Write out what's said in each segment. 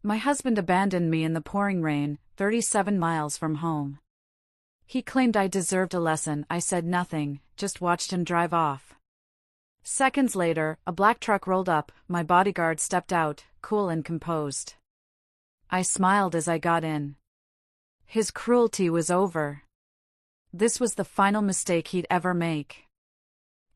My husband abandoned me in the pouring rain, 37 miles from home. He claimed I deserved a lesson. I said nothing, just watched him drive off. Seconds later, a black truck rolled up. My bodyguard stepped out, cool and composed. I smiled as I got in. His cruelty was over. This was the final mistake he'd ever make.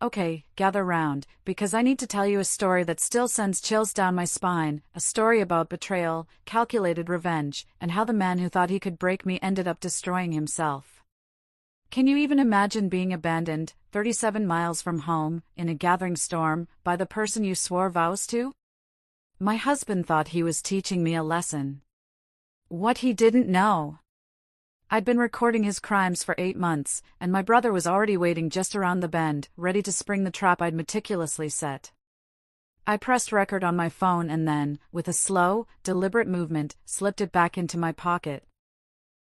Okay, gather round, because I need to tell you a story that still sends chills down my spine, a story about betrayal, calculated revenge, and how the man who thought he could break me ended up destroying himself. Can you even imagine being abandoned, 37 miles from home, in a gathering storm, by the person you swore vows to? My husband thought he was teaching me a lesson. What he didn't know. I'd been recording his crimes for 8 months, and my brother was already waiting just around the bend, ready to spring the trap I'd meticulously set. I pressed record on my phone and then, with a slow, deliberate movement, slipped it back into my pocket.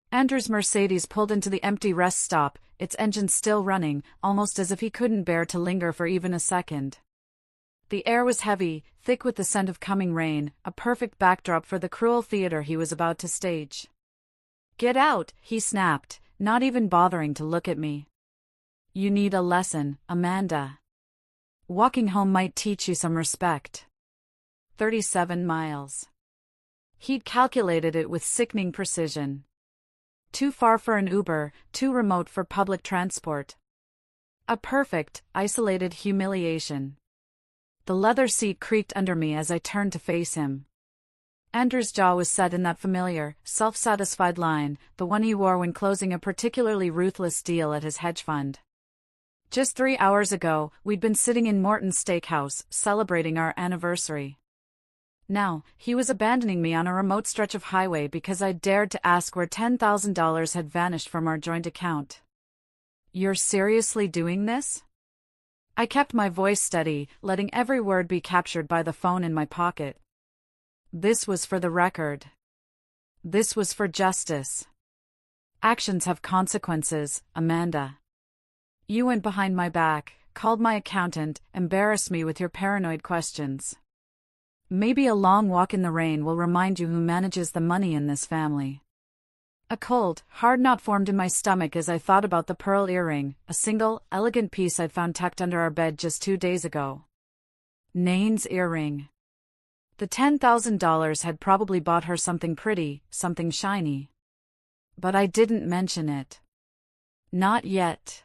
Andrew's Mercedes pulled into the empty rest stop, its engine still running, almost as if he couldn't bear to linger for even a second. The air was heavy, thick with the scent of coming rain, a perfect backdrop for the cruel theater he was about to stage. "Get out," he snapped, not even bothering to look at me. "You need a lesson, Amanda. Walking home might teach you some respect." 37 miles. He'd calculated it with sickening precision. Too far for an Uber, too remote for public transport. A perfect, isolated humiliation. The leather seat creaked under me as I turned to face him. Andrew's jaw was set in that familiar, self-satisfied line, the one he wore when closing a particularly ruthless deal at his hedge fund. Just 3 hours ago, we'd been sitting in Morton's Steakhouse, celebrating our anniversary. Now, he was abandoning me on a remote stretch of highway because I dared to ask where $10,000 had vanished from our joint account. "You're seriously doing this?" I kept my voice steady, letting every word be captured by the phone in my pocket. This was for the record. This was for justice. Actions have consequences, Amanda. You went behind my back, called my accountant, embarrassed me with your paranoid questions. Maybe a long walk in the rain will remind you who manages the money in this family. A cold, hard knot formed in my stomach as I thought about the pearl earring, a single, elegant piece I'd found tucked under our bed just 2 days ago. Nain's earring. The $10,000 had probably bought her something pretty, something shiny. But I didn't mention it. Not yet.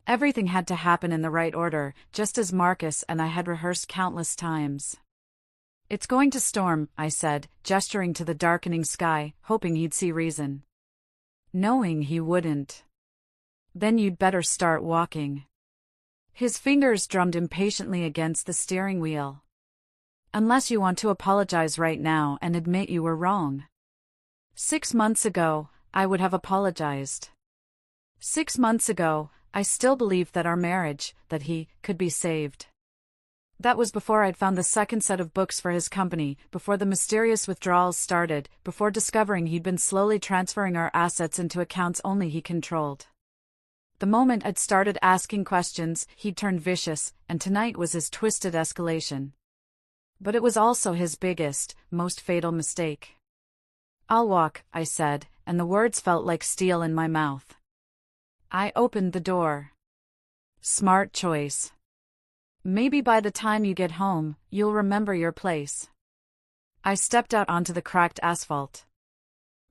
Everything had to happen in the right order, just as Marcus and I had rehearsed countless times. "It's going to storm," I said, gesturing to the darkening sky, hoping he'd see reason. Knowing he wouldn't. "Then you'd better start walking." His fingers drummed impatiently against the steering wheel. "Unless you want to apologize right now and admit you were wrong." 6 months ago, I would have apologized. 6 months ago, I still believed that our marriage, that he, could be saved. That was before I'd found the second set of books for his company, before the mysterious withdrawals started, before discovering he'd been slowly transferring our assets into accounts only he controlled. The moment I'd started asking questions, he'd turned vicious, and tonight was his twisted escalation. But it was also his biggest, most fatal mistake. "I'll walk," I said, and the words felt like steel in my mouth. I opened the door. Smart choice. Maybe by the time you get home, you'll remember your place. I stepped out onto the cracked asphalt.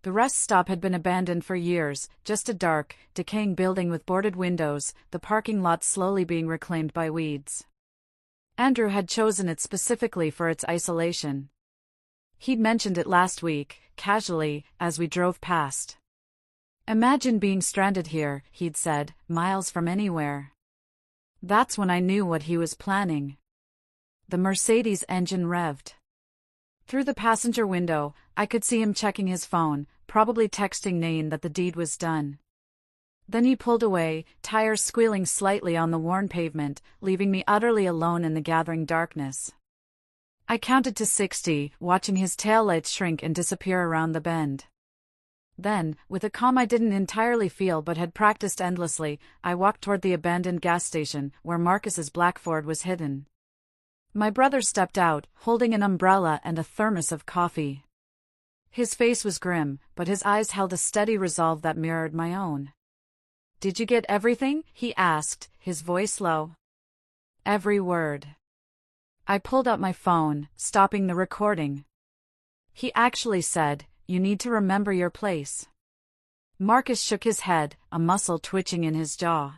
The rest stop had been abandoned for years, just a dark, decaying building with boarded windows, the parking lot slowly being reclaimed by weeds. Andrew had chosen it specifically for its isolation. He'd mentioned it last week, casually, as we drove past. "Imagine being stranded here," he'd said, "miles from anywhere." That's when I knew what he was planning. The Mercedes engine revved. Through the passenger window, I could see him checking his phone, probably texting Nain that the deed was done. Then he pulled away, tires squealing slightly on the worn pavement, leaving me utterly alone in the gathering darkness. I counted to 60, watching his taillights shrink and disappear around the bend. Then, with a calm I didn't entirely feel but had practiced endlessly, I walked toward the abandoned gas station, where Marcus's black Ford was hidden. My brother stepped out, holding an umbrella and a thermos of coffee. His face was grim, but his eyes held a steady resolve that mirrored my own. "Did you get everything?" he asked, his voice low. "Every word." I pulled out my phone, stopping the recording. He actually said, "You need to remember your place." Marcus shook his head, a muscle twitching in his jaw.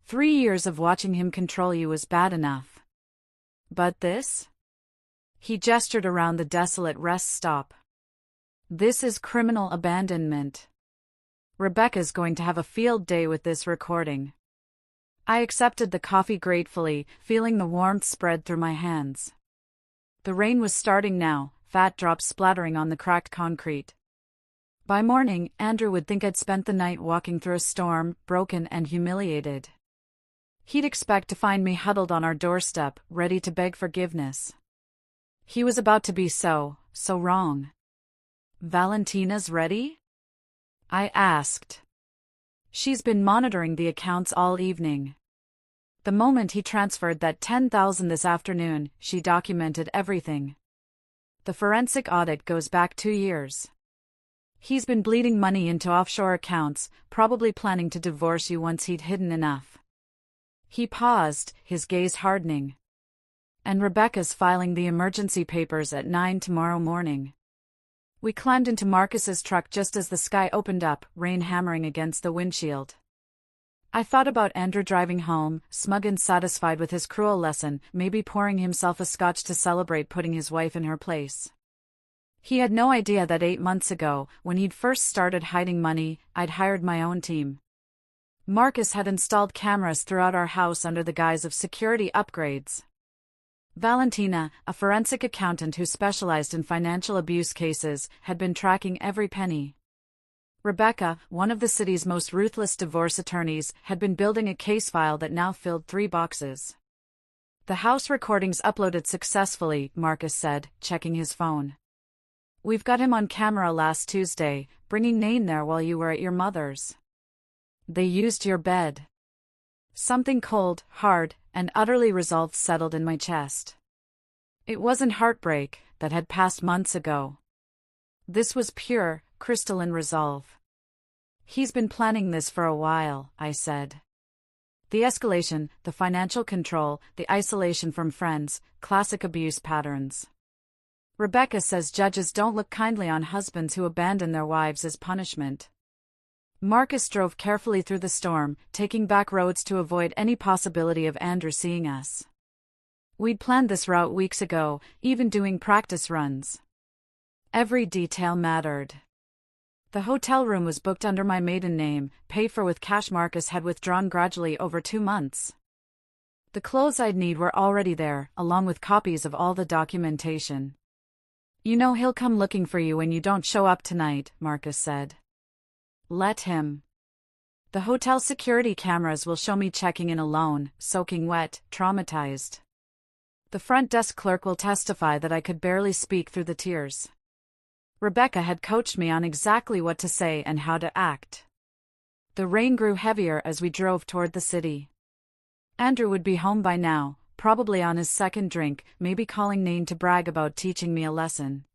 3 years of watching him control you was bad enough. But this? He gestured around the desolate rest stop. "This is criminal abandonment. Rebecca's going to have a field day with this recording." I accepted the coffee gratefully, feeling the warmth spread through my hands. The rain was starting now, fat drops splattering on the cracked concrete. By morning, Andrew would think I'd spent the night walking through a storm, broken and humiliated. He'd expect to find me huddled on our doorstep, ready to beg forgiveness. He was about to be so wrong. "Valentina's ready?" I asked. "She's been monitoring the accounts all evening. The moment he transferred that $10,000 this afternoon, she documented everything. The forensic audit goes back 2 years. He's been bleeding money into offshore accounts, probably planning to divorce you once he'd hidden enough." He paused, his gaze hardening. "And Rebecca's filing the emergency papers at 9 tomorrow morning." We climbed into Marcus's truck just as the sky opened up, rain hammering against the windshield. I thought about Andrew driving home, smug and satisfied with his cruel lesson, maybe pouring himself a scotch to celebrate putting his wife in her place. He had no idea that 8 months ago, when he'd first started hiding money, I'd hired my own team. Marcus had installed cameras throughout our house under the guise of security upgrades. Valentina, a forensic accountant who specialized in financial abuse cases, had been tracking every penny. Rebecca, one of the city's most ruthless divorce attorneys, had been building a case file that now filled 3 boxes. "The house recordings uploaded successfully," Marcus said, checking his phone. "We've got him on camera last Tuesday, bringing Nain there while you were at your mother's. They used your bed." Something cold, hard, and utterly resolved settled in my chest. It wasn't heartbreak, that had passed months ago. This was pure, crystalline resolve. "He's been planning this for a while," I said. "The escalation, the financial control, the isolation from friends, classic abuse patterns. Rebecca says judges don't look kindly on husbands who abandon their wives as punishment." Marcus drove carefully through the storm, taking back roads to avoid any possibility of Andrew seeing us. We'd planned this route weeks ago, even doing practice runs. Every detail mattered. The hotel room was booked under my maiden name, paid for with cash Marcus had withdrawn gradually over 2 months. The clothes I'd need were already there, along with copies of all the documentation. "You know he'll come looking for you when you don't show up tonight," Marcus said. "Let him. The hotel security cameras will show me checking in alone, soaking wet, traumatized. The front desk clerk will testify that I could barely speak through the tears. Rebecca had coached me on exactly what to say and how to act." The rain grew heavier as we drove toward the city. Andrew would be home by now, probably on his second drink, maybe calling Nain to brag about teaching me a lesson.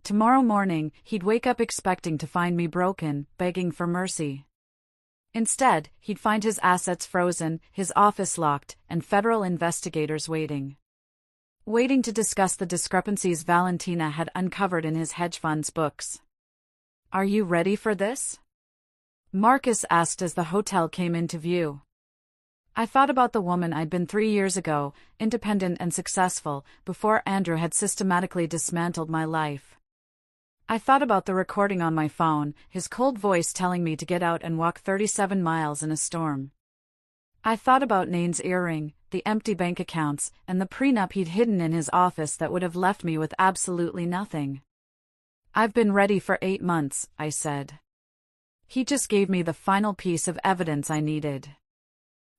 Tomorrow morning, he'd wake up expecting to find me broken, begging for mercy. Instead, he'd find his assets frozen, his office locked, and federal investigators waiting. Waiting to discuss the discrepancies Valentina had uncovered in his hedge fund's books. "Are you ready for this?" Marcus asked as the hotel came into view. I thought about the woman I'd been 3 years ago, independent and successful, before Andrew had systematically dismantled my life. I thought about the recording on my phone, his cold voice telling me to get out and walk 37 miles in a storm. I thought about Nain's earring, the empty bank accounts, and the prenup he'd hidden in his office that would have left me with absolutely nothing. "I've been ready for 8 months," I said. He just gave me the final piece of evidence I needed.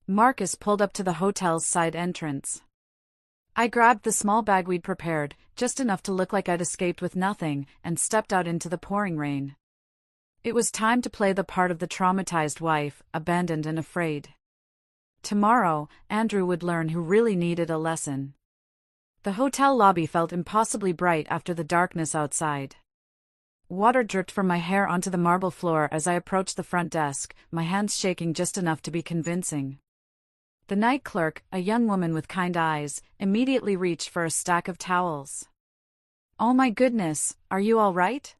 Marcus pulled up to the hotel's side entrance. I grabbed the small bag we'd prepared, just enough to look like I'd escaped with nothing, and stepped out into the pouring rain. It was time to play the part of the traumatized wife, abandoned and afraid. Tomorrow, Andrew would learn who really needed a lesson. The hotel lobby felt impossibly bright after the darkness outside. Water dripped from my hair onto the marble floor as I approached the front desk, my hands shaking just enough to be convincing. The night clerk, a young woman with kind eyes, immediately reached for a stack of towels. "Oh my goodness, are you all right?"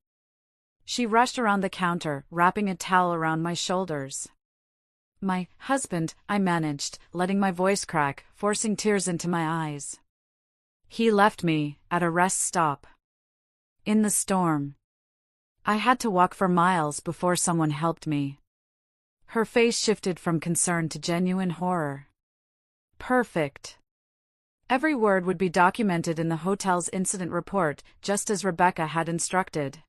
She rushed around the counter, wrapping a towel around my shoulders. "My husband," I managed, letting my voice crack, forcing tears into my eyes. "He left me, at a rest stop. In the storm. I had to walk for miles before someone helped me." Her face shifted from concern to genuine horror. Perfect. Every word would be documented in the hotel's incident report, just as Rebecca had instructed.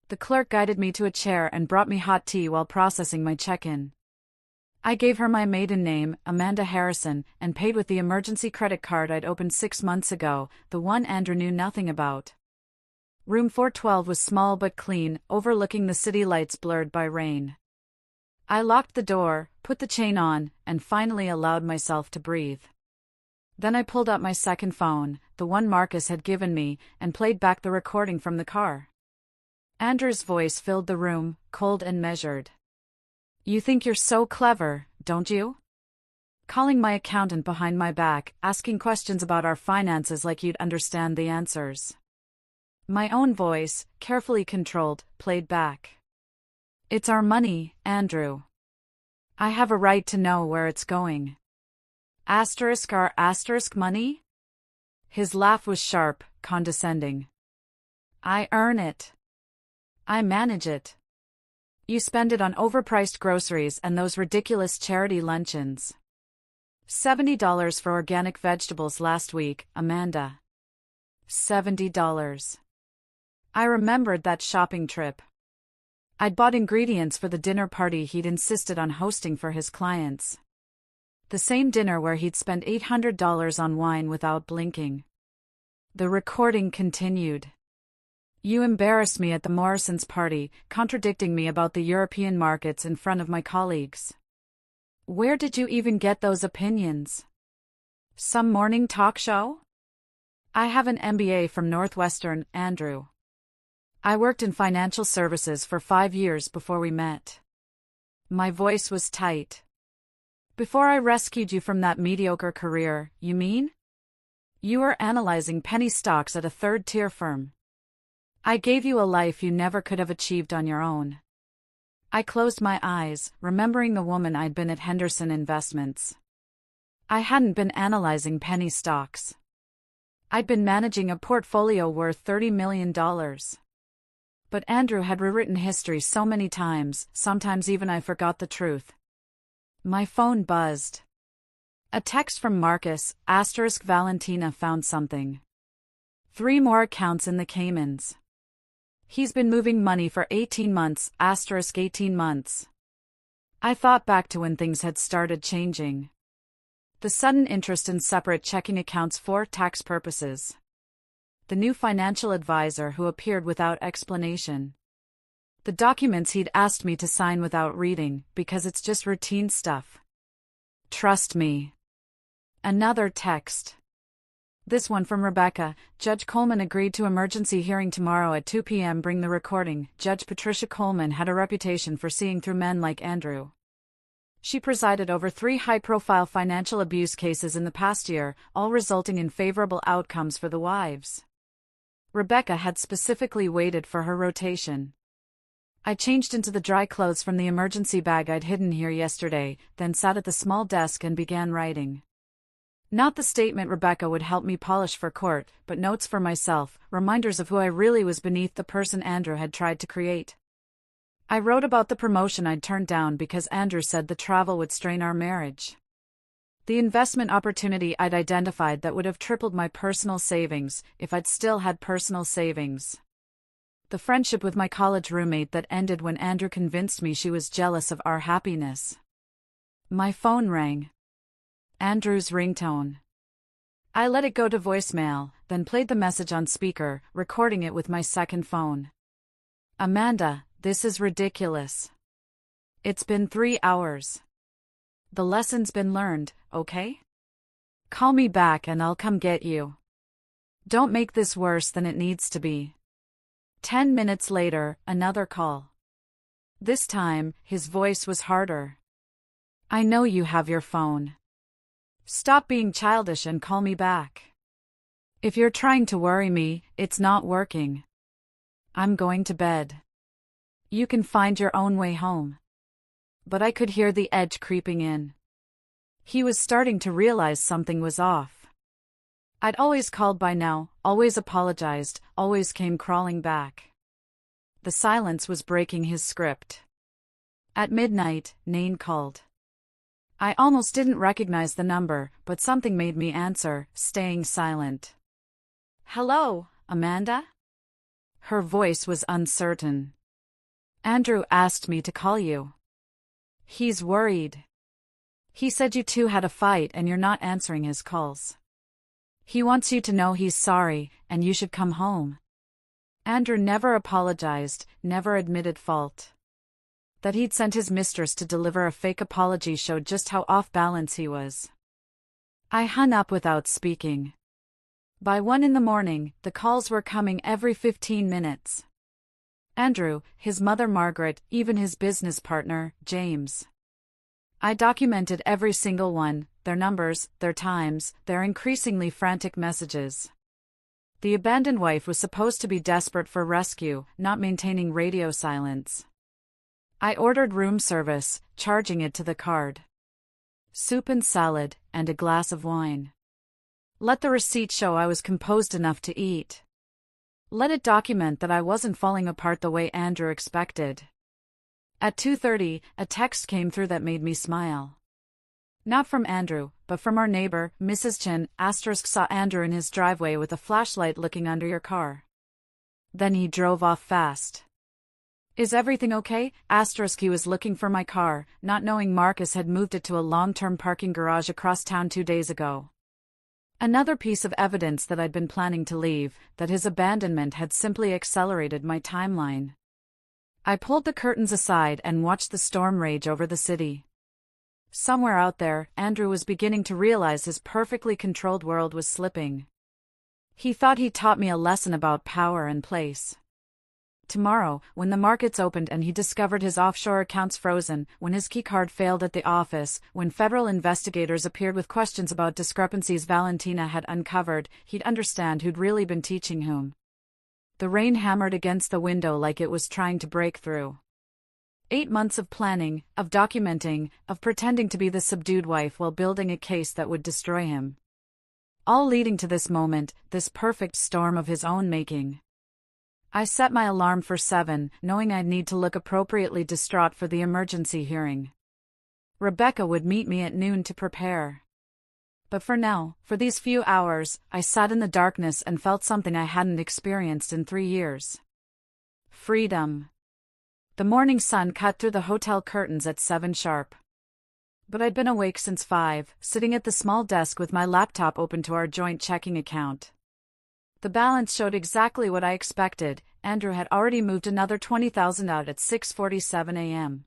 The clerk guided me to a chair and brought me hot tea while processing my check-in. I gave her my maiden name, Amanda Harrison, and paid with the emergency credit card I'd opened 6 months ago, the one Andrew knew nothing about. Room 412 was small but clean, overlooking the city lights blurred by rain. I locked the door, put the chain on, and finally allowed myself to breathe. Then I pulled out my second phone, the one Marcus had given me, and played back the recording from the car. Andrew's voice filled the room, cold and measured. "You think you're so clever, don't you? Calling my accountant behind my back, asking questions about our finances like you'd understand the answers." My own voice, carefully controlled, played back. "It's our money, Andrew. I have a right to know where it's going." Our money? His laugh was sharp, condescending. "I earn it. I manage it. You spend it on overpriced groceries and those ridiculous charity luncheons. $70 for organic vegetables last week, Amanda. $70. I remembered that shopping trip. I'd bought ingredients for the dinner party he'd insisted on hosting for his clients. The same dinner where he'd spent $800 on wine without blinking. The recording continued. "You embarrassed me at the Morrisons' party, contradicting me about the European markets in front of my colleagues. Where did you even get those opinions? Some morning talk show? I have an MBA from Northwestern, Andrew. I worked in financial services for 5 years before we met." My voice was tight. "Before I rescued you from that mediocre career, you mean? You were analyzing penny stocks at a third-tier firm. I gave you a life you never could have achieved on your own." I closed my eyes, remembering the woman I'd been at Henderson Investments. I hadn't been analyzing penny stocks. I'd been managing a portfolio worth $30 million. But Andrew had rewritten history so many times, sometimes even I forgot the truth. My phone buzzed. A text from Marcus, * Valentina found something. 3 more accounts in the Caymans. He's been moving money for 18 months, * 18 months. I thought back to when things had started changing. The sudden interest in separate checking accounts for tax purposes. The new financial advisor who appeared without explanation. The documents he'd asked me to sign without reading, because it's just routine stuff. "Trust me." Another text. This one from Rebecca. "Judge Coleman agreed to emergency hearing tomorrow at 2 p.m. Bring the recording." Judge Patricia Coleman had a reputation for seeing through men like Andrew. She presided over 3 high-profile financial abuse cases in the past year, all resulting in favorable outcomes for the wives. Rebecca had specifically waited for her rotation. I changed into the dry clothes from the emergency bag I'd hidden here yesterday, then sat at the small desk and began writing. Not the statement Rebecca would help me polish for court, but notes for myself, reminders of who I really was beneath the person Andrew had tried to create. I wrote about the promotion I'd turned down because Andrew said the travel would strain our marriage. The investment opportunity I'd identified that would have tripled my personal savings, if I'd still had personal savings. The friendship with my college roommate that ended when Andrew convinced me she was jealous of our happiness. My phone rang. Andrew's ringtone. I let it go to voicemail, then played the message on speaker, recording it with my second phone. "Amanda, this is ridiculous. It's been 3 hours. The lesson's been learned, okay? Call me back and I'll come get you. Don't make this worse than it needs to be. 10 minutes later, another call. This time, his voice was harder. I know you have your phone. Stop being childish and call me back. If you're trying to worry me, it's not working. I'm going to bed. You can find your own way home. But I could hear the edge creeping in. He was starting to realize something was off. I'd always called by now, always apologized, always came crawling back. The silence was breaking his script. At midnight, Nain called. I almost didn't recognize the number, but something made me answer, staying silent. Hello, Amanda? Her voice was uncertain. Andrew asked me to call you. He's worried. He said you two had a fight and you're not answering his calls. He wants you to know he's sorry, and you should come home. Andrew never apologized, never admitted fault. That he'd sent his mistress to deliver a fake apology showed just how off balance he was. I hung up without speaking. By 1 a.m, the calls were coming every 15 minutes. Andrew, his mother Margaret, even his business partner, James. I documented every single one, their numbers, their times, their increasingly frantic messages. The abandoned wife was supposed to be desperate for rescue, not maintaining radio silence. I ordered room service, charging it to the card. Soup and salad, and a glass of wine. Let the receipt show I was composed enough to eat. Let it document that I wasn't falling apart the way Andrew expected. At 2:30, a text came through that made me smile. Not from Andrew, but from our neighbor, Mrs. Chin. Saw Andrew in his driveway with a flashlight looking under your car. Then he drove off fast. Is everything okay? He was looking for my car, not knowing Marcus had moved it to a long-term parking garage across town 2 days ago. Another piece of evidence that I'd been planning to leave, that his abandonment had simply accelerated my timeline. I pulled the curtains aside and watched the storm rage over the city. Somewhere out there, Andrew was beginning to realize his perfectly controlled world was slipping. He thought he taught me a lesson about power and place. Tomorrow, when the markets opened and he discovered his offshore accounts frozen, when his keycard failed at the office, when federal investigators appeared with questions about discrepancies Valentina had uncovered, he'd understand who'd really been teaching whom. The rain hammered against the window like it was trying to break through. 8 months of planning, of documenting, of pretending to be the subdued wife while building a case that would destroy him. All leading to this moment, this perfect storm of his own making. I set my alarm for 7, knowing I'd need to look appropriately distraught for the emergency hearing. Rebecca would meet me at noon to prepare. But for now, for these few hours, I sat in the darkness and felt something I hadn't experienced in 3 years. Freedom. The morning sun cut through the hotel curtains at 7 sharp. But I'd been awake since 5, sitting at the small desk with my laptop open to our joint checking account. The balance showed exactly what I expected. Andrew had already moved another $20,000 out at 6:47 a.m.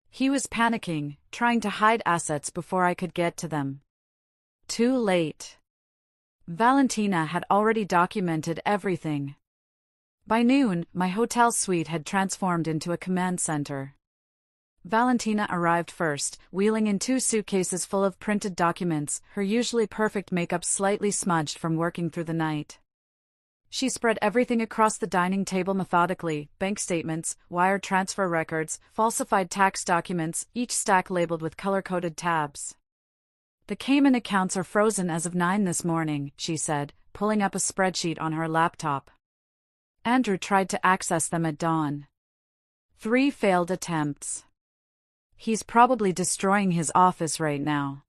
He was panicking, trying to hide assets before I could get to them. Too late. Valentina had already documented everything. By noon, my hotel suite had transformed into a command center. Valentina arrived first, wheeling in 2 suitcases full of printed documents, her usually perfect makeup slightly smudged from working through the night. She spread everything across the dining table methodically: bank statements, wire transfer records, falsified tax documents, each stack labeled with color-coded tabs. The Cayman accounts are frozen as of 9 this morning, she said, pulling up a spreadsheet on her laptop. Andrew tried to access them at dawn. 3 failed attempts. He's probably destroying his office right now.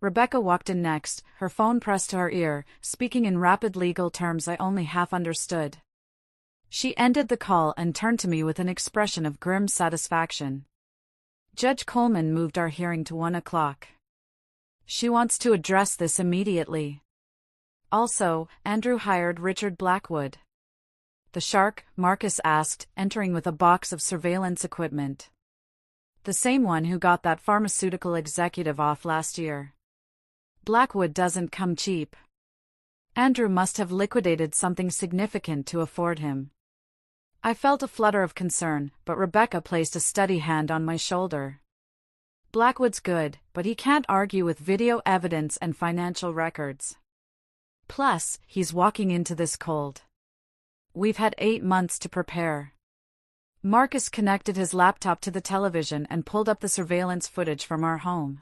Rebecca walked in next, her phone pressed to her ear, speaking in rapid legal terms I only half understood. She ended the call and turned to me with an expression of grim satisfaction. Judge Coleman moved our hearing to 1 o'clock. She wants to address this immediately. Also, Andrew hired Richard Blackwood. The shark? Marcus asked, entering with a box of surveillance equipment. The same one who got that pharmaceutical executive off last year. Blackwood doesn't come cheap. Andrew must have liquidated something significant to afford him. I felt a flutter of concern, but Rebecca placed a steady hand on my shoulder. Blackwood's good, but he can't argue with video evidence and financial records. Plus, he's walking into this cold. We've had 8 months to prepare. Marcus connected his laptop to the television and pulled up the surveillance footage from our home.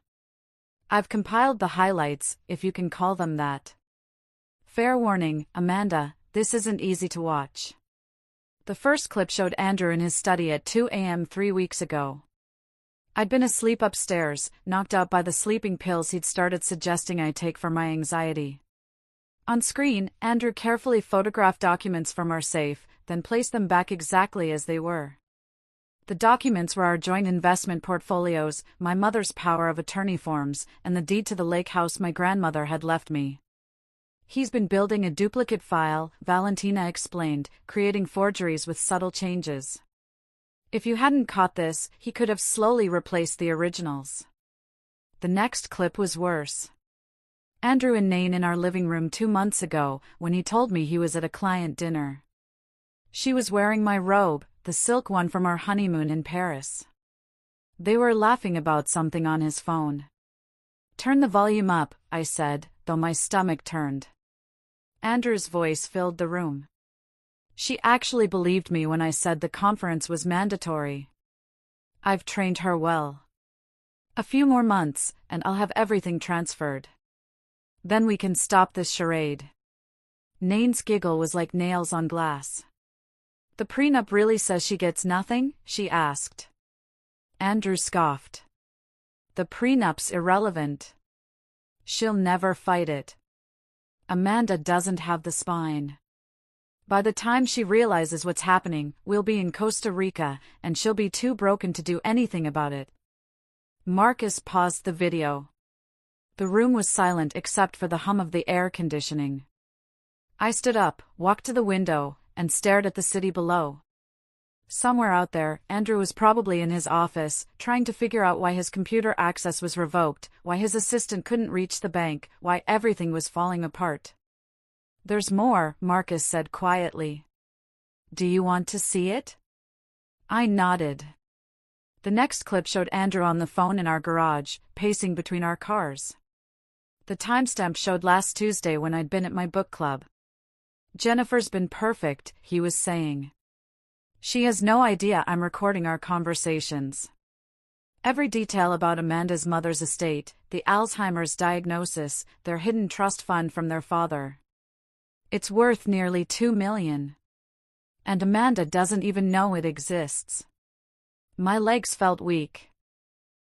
I've compiled the highlights, if you can call them that. Fair warning, Amanda, this isn't easy to watch. The first clip showed Andrew in his study at 2 a.m. 3 weeks ago. I'd been asleep upstairs, knocked out by the sleeping pills he'd started suggesting I take for my anxiety. On screen, Andrew carefully photographed documents from our safe, then placed them back exactly as they were. The documents were our joint investment portfolios, my mother's power of attorney forms, and the deed to the lake house my grandmother had left me. He's been building a duplicate file, Valentina explained, creating forgeries with subtle changes. If you hadn't caught this, he could have slowly replaced the originals. The next clip was worse. Andrew and Nain in our living room 2 months ago, when he told me he was at a client dinner. She was wearing my robe, the silk one from our honeymoon in Paris. They were laughing about something on his phone. Turn the volume up, I said, though my stomach turned. Andrew's voice filled the room. She actually believed me when I said the conference was mandatory. I've trained her well. A few more months, and I'll have everything transferred. Then we can stop this charade. Nain's giggle was like nails on glass. The prenup really says she gets nothing? She asked. Andrew scoffed. The prenup's irrelevant. She'll never fight it. Amanda doesn't have the spine. By the time she realizes what's happening, we'll be in Costa Rica, and she'll be too broken to do anything about it. Marcus paused the video. The room was silent except for the hum of the air conditioning. I stood up, walked to the window, and stared at the city below. Somewhere out there, Andrew was probably in his office, trying to figure out why his computer access was revoked, why his assistant couldn't reach the bank, why everything was falling apart. There's more, Marcus said quietly. Do you want to see it? I nodded. The next clip showed Andrew on the phone in our garage, pacing between our cars. The timestamp showed last Tuesday when I'd been at my book club. Jennifer's been perfect, he was saying. She has no idea I'm recording our conversations. Every detail about Amanda's mother's estate, the Alzheimer's diagnosis, their hidden trust fund from their father. It's worth nearly $2 million. And Amanda doesn't even know it exists. My legs felt weak.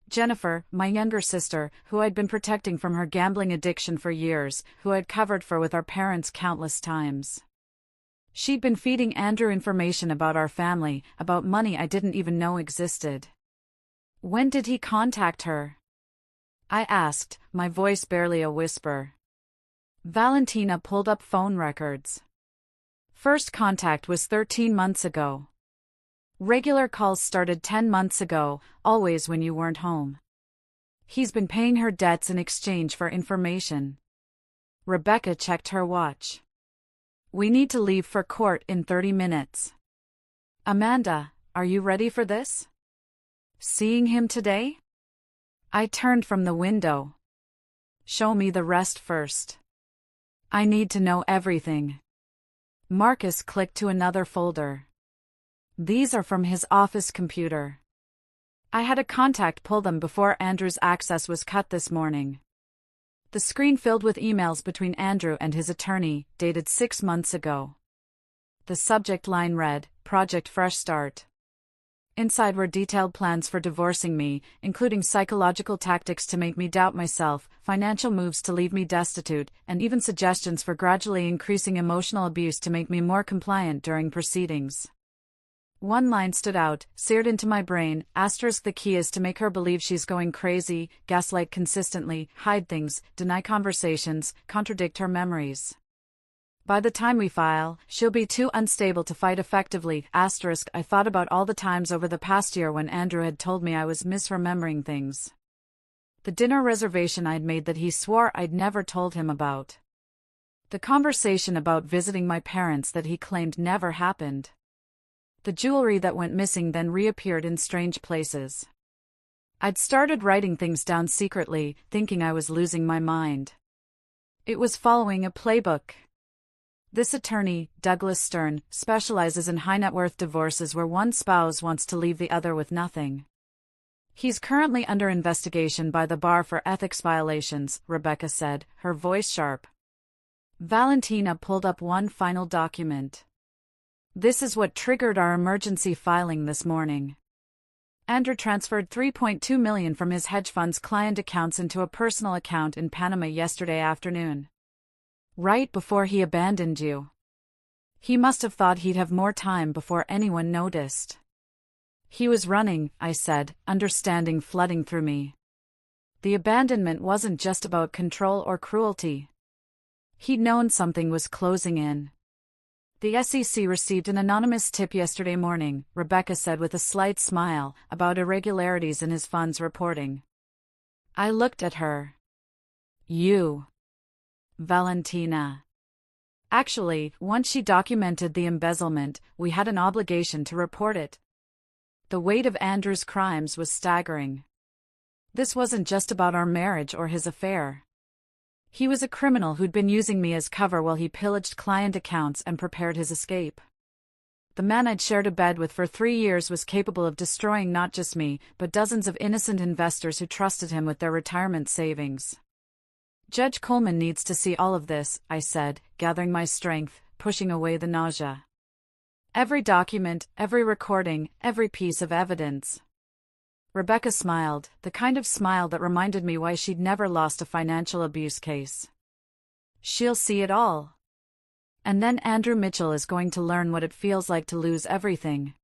Jennifer, my younger sister, who I'd been protecting from her gambling addiction for years, who I'd covered for with our parents countless times. She'd been feeding Andrew information about our family, about money I didn't even know existed. When did he contact her? I asked, my voice barely a whisper. Valentina pulled up phone records. First contact was 13 months ago. Regular calls started 10 months ago, always when you weren't home. He's been paying her debts in exchange for information. Rebecca checked her watch. We need to leave for court in 30 minutes. Amanda, are you ready for this? Seeing him today? I turned from the window. Show me the rest first. I need to know everything. Marcus clicked to another folder. These are from his office computer. I had a contact pull them before Andrew's access was cut this morning. The screen filled with emails between Andrew and his attorney, dated 6 months ago. The subject line read, Project Fresh Start. Inside were detailed plans for divorcing me, including psychological tactics to make me doubt myself, financial moves to leave me destitute, and even suggestions for gradually increasing emotional abuse to make me more compliant during proceedings. One line stood out, seared into my brain, the key is to make her believe she's going crazy, gaslight consistently, hide things, deny conversations, contradict her memories. By the time we file, she'll be too unstable to fight effectively, I thought about all the times over the past year when Andrew had told me I was misremembering things. The dinner reservation I'd made that he swore I'd never told him about. The conversation about visiting my parents that he claimed never happened. The jewelry that went missing then reappeared in strange places. I'd started writing things down secretly, thinking I was losing my mind. It was following a playbook. This attorney, Douglas Stern, specializes in high-net-worth divorces where one spouse wants to leave the other with nothing. He's currently under investigation by the bar for ethics violations, Rebecca said, her voice sharp. Valentina pulled up one final document. This is what triggered our emergency filing this morning. Andrew transferred $3.2 million from his hedge fund's client accounts into a personal account in Panama yesterday afternoon. Right before he abandoned you. He must have thought he'd have more time before anyone noticed. He was running, I said, understanding flooding through me. The abandonment wasn't just about control or cruelty. He'd known something was closing in. The SEC received an anonymous tip yesterday morning, Rebecca said with a slight smile, about irregularities in his fund's reporting. I looked at her. You. Valentina. Actually, once she documented the embezzlement, we had an obligation to report it. The weight of Andrew's crimes was staggering. This wasn't just about our marriage or his affair. He was a criminal who'd been using me as cover while he pillaged client accounts and prepared his escape. The man I'd shared a bed with for 3 years was capable of destroying not just me, but dozens of innocent investors who trusted him with their retirement savings. Judge Coleman needs to see all of this, I said, gathering my strength, pushing away the nausea. Every document, every recording, every piece of evidence. Rebecca smiled, the kind of smile that reminded me why she'd never lost a financial abuse case. She'll see it all. And then Andrew Mitchell is going to learn what it feels like to lose everything.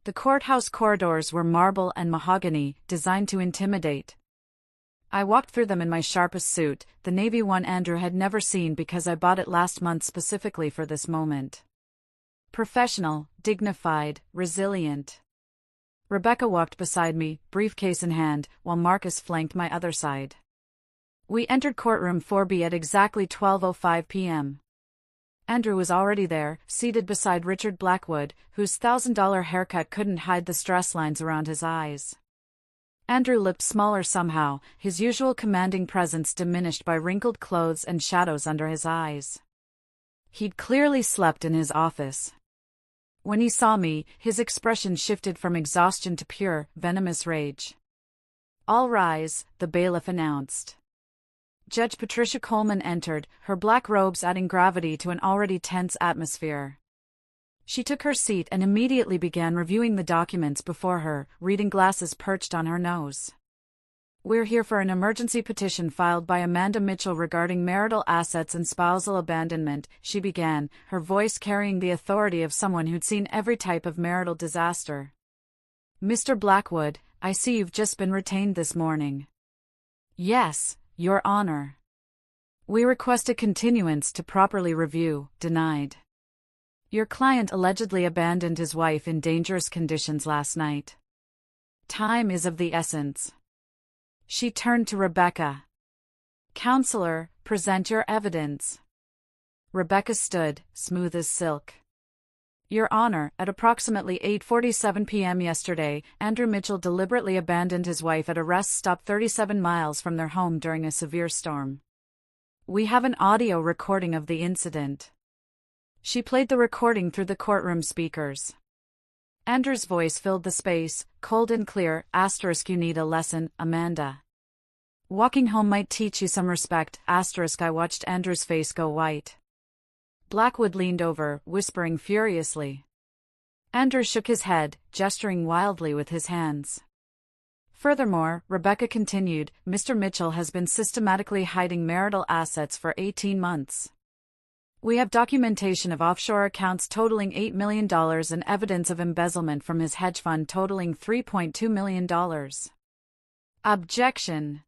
The courthouse corridors were marble and mahogany, designed to intimidate. I walked through them in my sharpest suit, the navy one Andrew had never seen because I bought it last month specifically for this moment. Professional, dignified, resilient. Rebecca walked beside me, briefcase in hand, while Marcus flanked my other side. We entered courtroom 4B at exactly 12:05 p.m. Andrew was already there, seated beside Richard Blackwood, whose $1,000 haircut couldn't hide the stress lines around his eyes. Andrew looked smaller somehow, his usual commanding presence diminished by wrinkled clothes and shadows under his eyes. He'd clearly slept in his office. When he saw me, his expression shifted from exhaustion to pure, venomous rage. All rise, the bailiff announced. Judge Patricia Coleman entered, her black robes adding gravity to an already tense atmosphere. She took her seat and immediately began reviewing the documents before her, reading glasses perched on her nose. We're here for an emergency petition filed by Amanda Mitchell regarding marital assets and spousal abandonment, she began, her voice carrying the authority of someone who'd seen every type of marital disaster. Mr. Blackwood, I see you've just been retained this morning. Yes, Your Honor. We request a continuance to properly review, denied. Your client allegedly abandoned his wife in dangerous conditions last night. Time is of the essence. She turned to Rebecca. Counselor, present your evidence. Rebecca stood, smooth as silk. Your Honor, at approximately 8:47 p.m. yesterday, Andrew Mitchell deliberately abandoned his wife at a rest stop 37 miles from their home during a severe storm. We have an audio recording of the incident. She played the recording through the courtroom speakers. Andrew's voice filled the space, cold and clear, *, you need a lesson, Amanda. Walking home might teach you some respect, *, I watched Andrew's face go white. Blackwood leaned over, whispering furiously. Andrew shook his head, gesturing wildly with his hands. Furthermore, Rebecca continued, Mr. Mitchell has been systematically hiding marital assets for 18 months. We have documentation of offshore accounts totaling $8 million and evidence of embezzlement from his hedge fund totaling $3.2 million. Objection.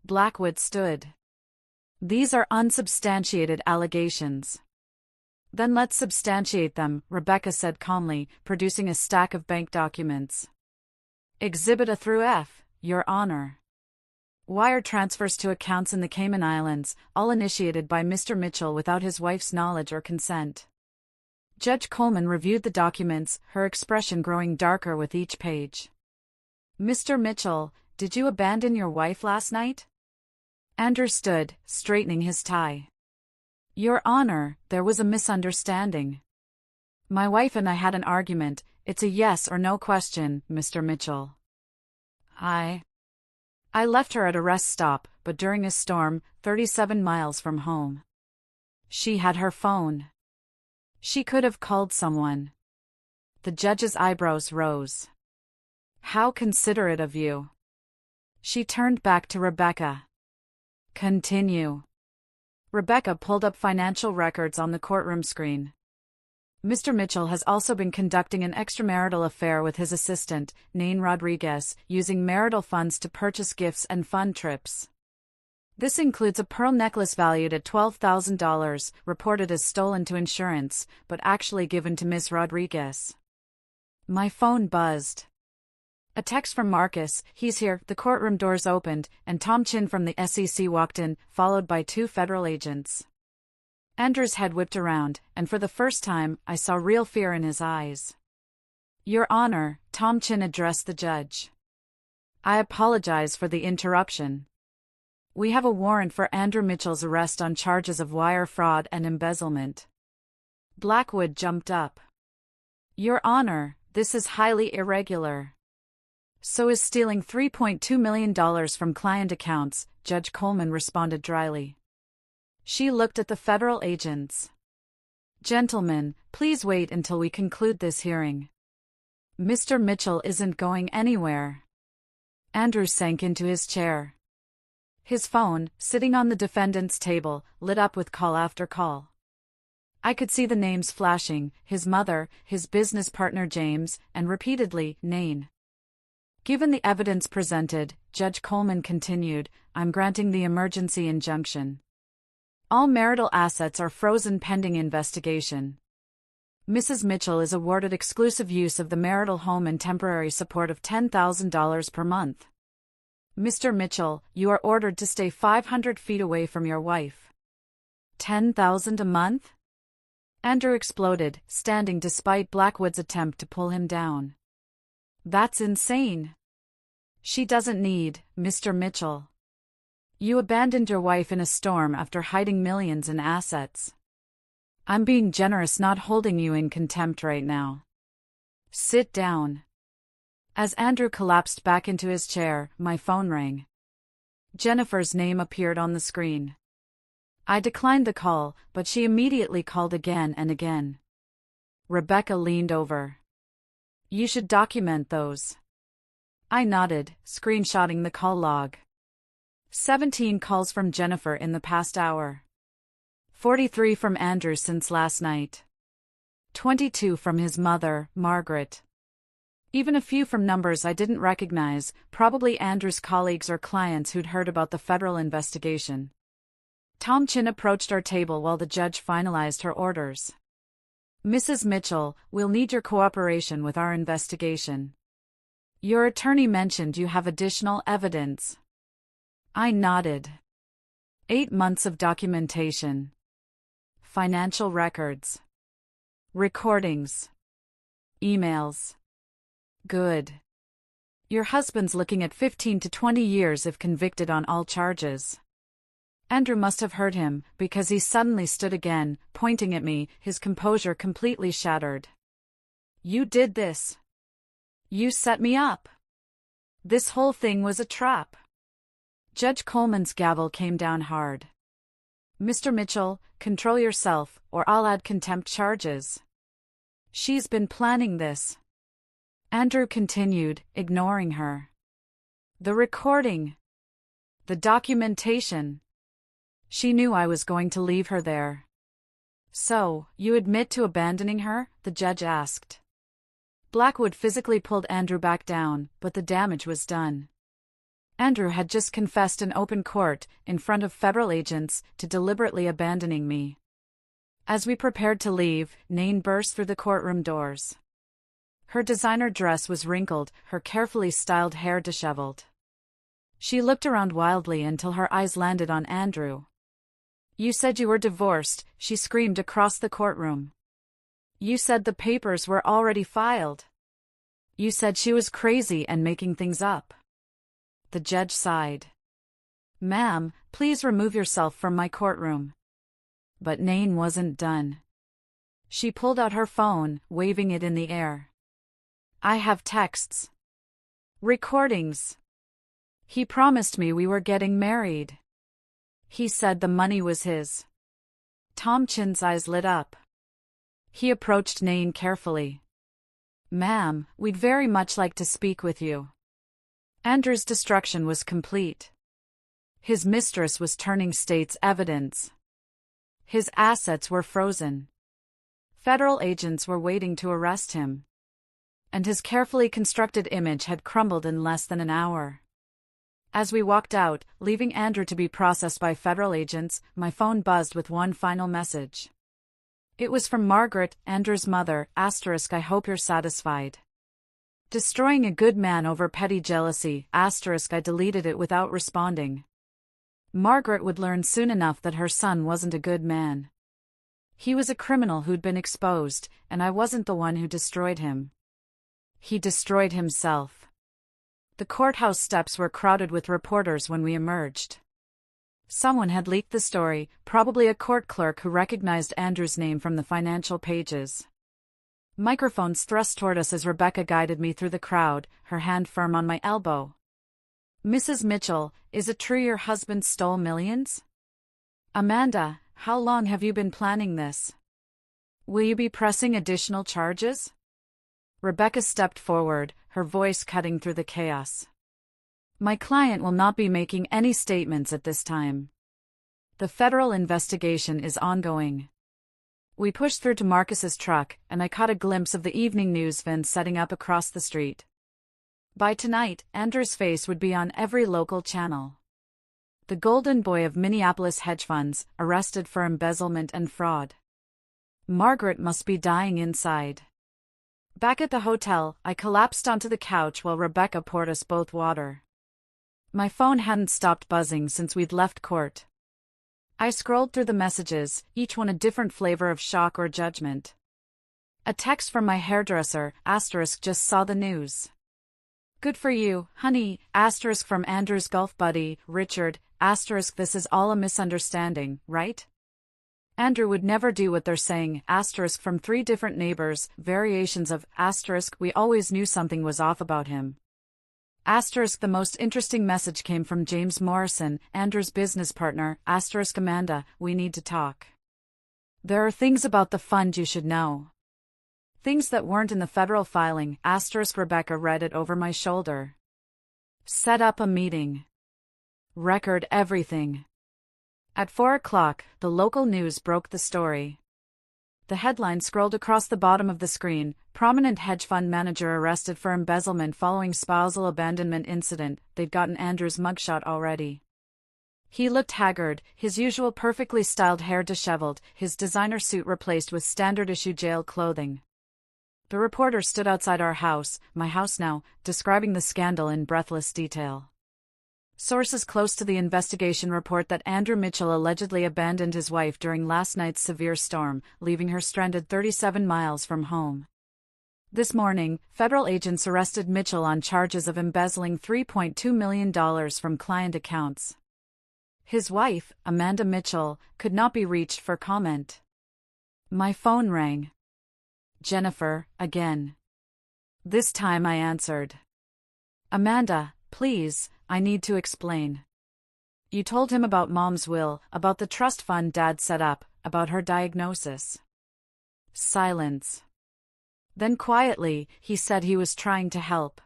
Blackwood stood. These are unsubstantiated allegations. Then let's substantiate them, Rebecca said calmly, producing a stack of bank documents. Exhibit A through F, Your Honor. Wire transfers to accounts in the Cayman Islands, all initiated by Mr. Mitchell without his wife's knowledge or consent. Judge Coleman reviewed the documents, her expression growing darker with each page. Mr. Mitchell, did you abandon your wife last night? Andrew stood, straightening his tie. Your Honor, there was a misunderstanding. My wife and I had an argument. It's a yes or no question, Mr. Mitchell. I left her at a rest stop, but during a storm, 37 miles from home. She had her phone. She could have called someone. The judge's eyebrows rose. How considerate of you. She turned back to Rebecca. Continue. Rebecca pulled up financial records on the courtroom screen. Mr. Mitchell has also been conducting an extramarital affair with his assistant, Nain Rodriguez, using marital funds to purchase gifts and fun trips. This includes a pearl necklace valued at $12,000, reported as stolen to insurance, but actually given to Ms. Rodriguez. My phone buzzed. A text from Marcus, he's here. The courtroom doors opened, and Tom Chin from the SEC walked in, followed by 2 federal agents. Andrew's head whipped around, and for the first time, I saw real fear in his eyes. Your Honor, Tom Chin addressed the judge. I apologize for the interruption. We have a warrant for Andrew Mitchell's arrest on charges of wire fraud and embezzlement. Blackwood jumped up. Your Honor, this is highly irregular. So is stealing $3.2 million from client accounts, Judge Coleman responded dryly. She looked at the federal agents. Gentlemen, please wait until we conclude this hearing. Mr. Mitchell isn't going anywhere. Andrew sank into his chair. His phone, sitting on the defendant's table, lit up with call after call. I could see the names flashing, his mother, his business partner James, and repeatedly, Nain. Given the evidence presented, Judge Coleman continued, I'm granting the emergency injunction. All marital assets are frozen pending investigation. Mrs. Mitchell is awarded exclusive use of the marital home and temporary support of $10,000 per month. Mr. Mitchell, you are ordered to stay 500 feet away from your wife. $10,000 a month? Andrew exploded, standing despite Blackwood's attempt to pull him down. That's insane. She doesn't need, Mr. Mitchell. You abandoned your wife in a storm after hiding millions in assets. I'm being generous, not holding you in contempt right now. Sit down. As Andrew collapsed back into his chair, my phone rang. Jennifer's name appeared on the screen. I declined the call, but she immediately called again and again. Rebecca leaned over. You should document those. I nodded, screenshotting the call log. 17 calls from Jennifer in the past hour. 43 from Andrew since last night. 22 from his mother, Margaret. Even a few from numbers I didn't recognize, probably Andrew's colleagues or clients who'd heard about the federal investigation. Tom Chin approached our table while the judge finalized her orders. Mrs. Mitchell, we'll need your cooperation with our investigation. Your attorney mentioned you have additional evidence. I nodded. 8 months of documentation. Financial records. Recordings. Emails. Good. Your husband's looking at 15 to 20 years if convicted on all charges. Andrew must have heard him, because he suddenly stood again, pointing at me, his composure completely shattered. You did this. You set me up. This whole thing was a trap. Judge Coleman's gavel came down hard. Mr. Mitchell, control yourself, or I'll add contempt charges. She's been planning this. Andrew continued, ignoring her. The recording. The documentation. She knew I was going to leave her there. So, you admit to abandoning her? The judge asked. Blackwood physically pulled Andrew back down, but the damage was done. Andrew had just confessed in open court, in front of federal agents, to deliberately abandoning me. As we prepared to leave, Nain burst through the courtroom doors. Her designer dress was wrinkled, her carefully styled hair disheveled. She looked around wildly until her eyes landed on Andrew. You said you were divorced, she screamed across the courtroom. You said the papers were already filed. You said she was crazy and making things up. The judge sighed. Ma'am, please remove yourself from my courtroom. But Nain wasn't done. She pulled out her phone, waving it in the air. I have texts. Recordings. He promised me we were getting married. He said the money was his. Tom Chin's eyes lit up. He approached Nain carefully. Ma'am, we'd very much like to speak with you. Andrew's destruction was complete. His mistress was turning state's evidence. His assets were frozen. Federal agents were waiting to arrest him. And his carefully constructed image had crumbled in less than an hour. As we walked out, leaving Andrew to be processed by federal agents, my phone buzzed with one final message. It was from Margaret, Andrew's mother, *I hope you're satisfied. Destroying a good man over petty jealousy, *I deleted it without responding. Margaret would learn soon enough that her son wasn't a good man. He was a criminal who'd been exposed, and I wasn't the one who destroyed him. He destroyed himself. The courthouse steps were crowded with reporters when we emerged. Someone had leaked the story, probably a court clerk who recognized Andrew's name from the financial pages. Microphones thrust toward us as Rebecca guided me through the crowd, her hand firm on my elbow. Mrs. Mitchell, is it true your husband stole millions? Amanda, how long have you been planning this? Will you be pressing additional charges? Rebecca stepped forward, her voice cutting through the chaos. My client will not be making any statements at this time. The federal investigation is ongoing. We pushed through to Marcus's truck, and I caught a glimpse of the evening news van setting up across the street. By tonight, Andrew's face would be on every local channel. The golden boy of Minneapolis hedge funds, arrested for embezzlement and fraud. Margaret must be dying inside. Back at the hotel, I collapsed onto the couch while Rebecca poured us both water. My phone hadn't stopped buzzing since we'd left court. I scrolled through the messages, each one a different flavor of shock or judgment. A text from my hairdresser, *, just saw the news. Good for you, honey, * from Andrew's golf buddy, Richard, * this is all a misunderstanding, right? Andrew would never do what they're saying, * from 3 different neighbors, variations of, * we always knew something was off about him. * the most interesting message came from James Morrison, Andrew's business partner, * Amanda, we need to talk. There are things about the fund you should know. Things that weren't in the federal filing, * Rebecca read it over my shoulder. Set up a meeting. Record everything. At 4 o'clock, the local news broke the story. The headline scrolled across the bottom of the screen, prominent hedge fund manager arrested for embezzlement following spousal abandonment incident. They'd gotten Andrew's mugshot already. He looked haggard, his usual perfectly styled hair disheveled, his designer suit replaced with standard-issue jail clothing. The reporter stood outside our house, my house now, describing the scandal in breathless detail. Sources close to the investigation report that Andrew Mitchell allegedly abandoned his wife during last night's severe storm, leaving her stranded 37 miles from home. This morning, federal agents arrested Mitchell on charges of embezzling $3.2 million from client accounts. His wife, Amanda Mitchell, could not be reached for comment. My phone rang. Jennifer, again. This time I answered. Amanda, please, I need to explain. You told him about Mom's will, about the trust fund Dad set up, about her diagnosis. Silence. Then quietly, he said he was trying to help.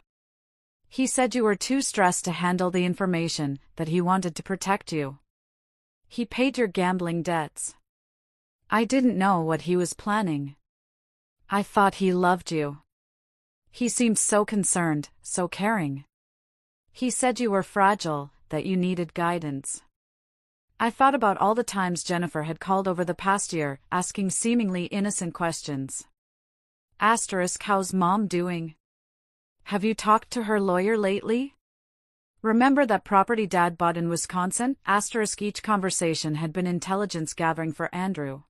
He said you were too stressed to handle the information, that he wanted to protect you. He paid your gambling debts. I didn't know what he was planning. I thought he loved you. He seemed so concerned, so caring. He said you were fragile, that you needed guidance. I thought about all the times Jennifer had called over the past year, asking seemingly innocent questions. * How's Mom doing? Have you talked to her lawyer lately? Remember that property Dad bought in Wisconsin? * Each conversation had been intelligence gathering for Andrew.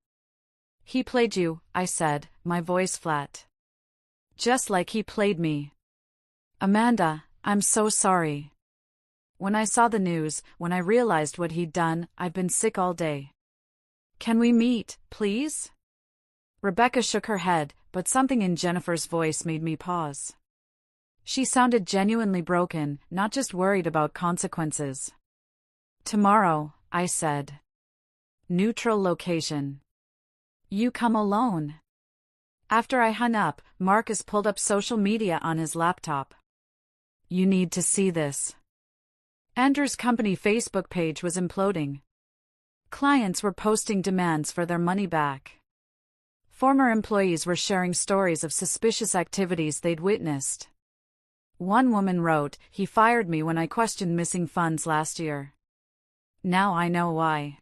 He played you, I said, my voice flat. Just like he played me. Amanda, I'm so sorry. When I saw the news, when I realized what he'd done, I've been sick all day. Can we meet, please? Rebecca shook her head, but something in Jennifer's voice made me pause. She sounded genuinely broken, not just worried about consequences. Tomorrow, I said. Neutral location. You come alone. After I hung up, Marcus pulled up social media on his laptop. You need to see this. Andrew's company Facebook page was imploding. Clients were posting demands for their money back. Former employees were sharing stories of suspicious activities they'd witnessed. One woman wrote, "He fired me when I questioned missing funds last year. Now I know why."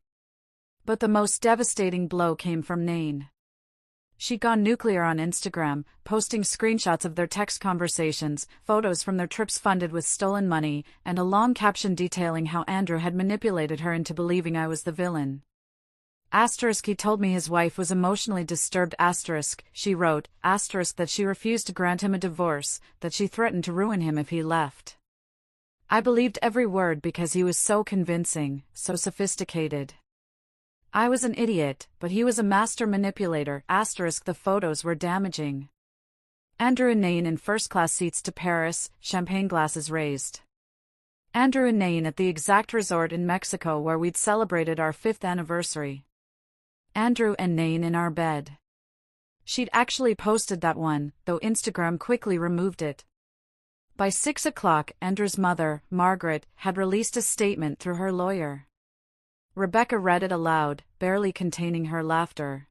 But the most devastating blow came from Nain. She'd gone nuclear on Instagram, posting screenshots of their text conversations, photos from their trips funded with stolen money, and a long caption detailing how Andrew had manipulated her into believing I was the villain. He told me his wife was emotionally disturbed. She wrote, that she refused to grant him a divorce, that she threatened to ruin him if he left. I believed every word because he was so convincing, so sophisticated. I was an idiot, but he was a master manipulator. The photos were damaging. Andrew and Nain in first-class seats to Paris, champagne glasses raised. Andrew and Nain at the exact resort in Mexico where we'd celebrated our 5th anniversary. Andrew and Nain in our bed. She'd actually posted that one, though Instagram quickly removed it. By 6 o'clock, Andrew's mother, Margaret, had released a statement through her lawyer. Rebecca read it aloud, barely containing her laughter.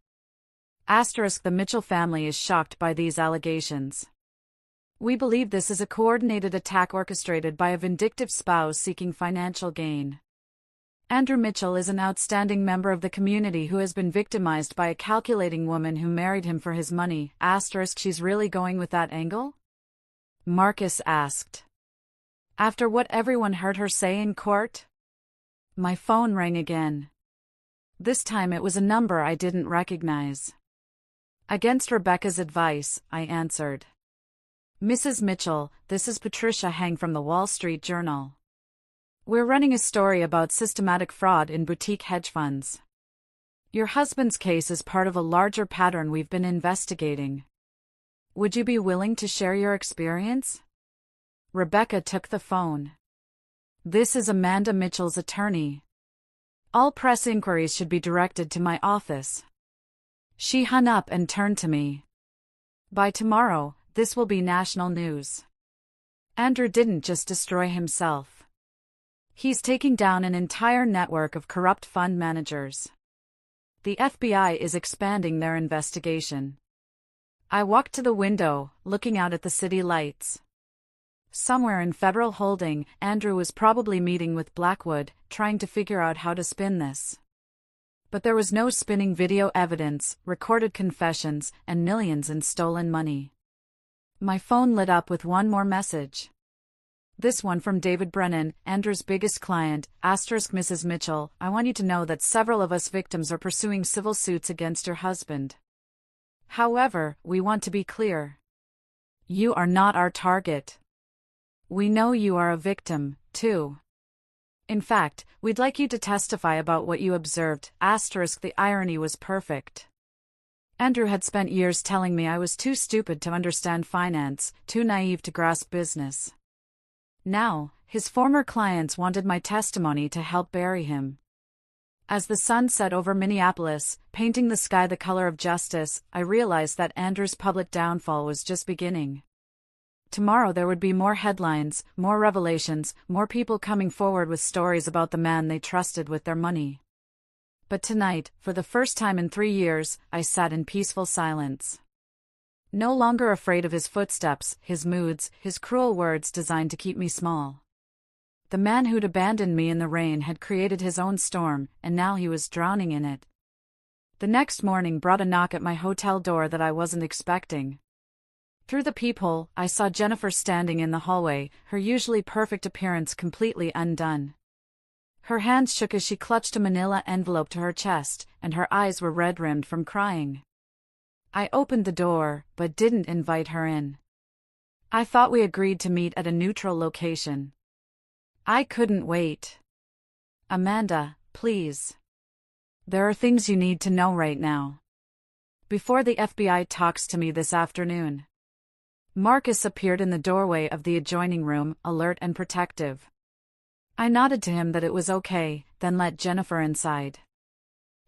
The Mitchell family is shocked by these allegations. We believe this is a coordinated attack orchestrated by a vindictive spouse seeking financial gain. Andrew Mitchell is an outstanding member of the community who has been victimized by a calculating woman who married him for his money. She's really going with that angle? Marcus asked. After what everyone heard her say in court? My phone rang again. This time it was a number I didn't recognize. Against Rebecca's advice, I answered. Mrs. Mitchell, this is Patricia Hang from the Wall Street Journal. We're running a story about systematic fraud in boutique hedge funds. Your husband's case is part of a larger pattern we've been investigating. Would you be willing to share your experience? Rebecca took the phone. This is Amanda Mitchell's attorney. All press inquiries should be directed to my office. She hung up and turned to me. By tomorrow, this will be national news. Andrew didn't just destroy himself. He's taking down an entire network of corrupt fund managers. The FBI is expanding their investigation. I walked to the window, looking out at the city lights. Somewhere in Federal Holding, Andrew was probably meeting with Blackwood, trying to figure out how to spin this. But there was no spinning video evidence, recorded confessions, and millions in stolen money. My phone lit up with one more message. This one from David Brennan, Andrew's biggest client, Mrs. Mitchell, I want you to know that several of us victims are pursuing civil suits against your husband. However, we want to be clear. You are not our target. We know you are a victim, too. In fact, we'd like you to testify about what you observed. The irony was perfect. Andrew had spent years telling me I was too stupid to understand finance, too naive to grasp business. Now, his former clients wanted my testimony to help bury him. As the sun set over Minneapolis, painting the sky the color of justice, I realized that Andrew's public downfall was just beginning. Tomorrow there would be more headlines, more revelations, more people coming forward with stories about the man they trusted with their money. But tonight, for the first time in 3 years, I sat in peaceful silence. No longer afraid of his footsteps, his moods, his cruel words designed to keep me small. The man who'd abandoned me in the rain had created his own storm, and now he was drowning in it. The next morning brought a knock at my hotel door that I wasn't expecting. Through the peephole, I saw Jennifer standing in the hallway, her usually perfect appearance completely undone. Her hands shook as she clutched a manila envelope to her chest, and her eyes were red-rimmed from crying. I opened the door, but didn't invite her in. I thought we agreed to meet at a neutral location. I couldn't wait. Amanda, please. There are things you need to know right now. Before the FBI talks to me this afternoon. Marcus appeared in the doorway of the adjoining room, alert and protective. I nodded to him that it was okay, then let Jennifer inside.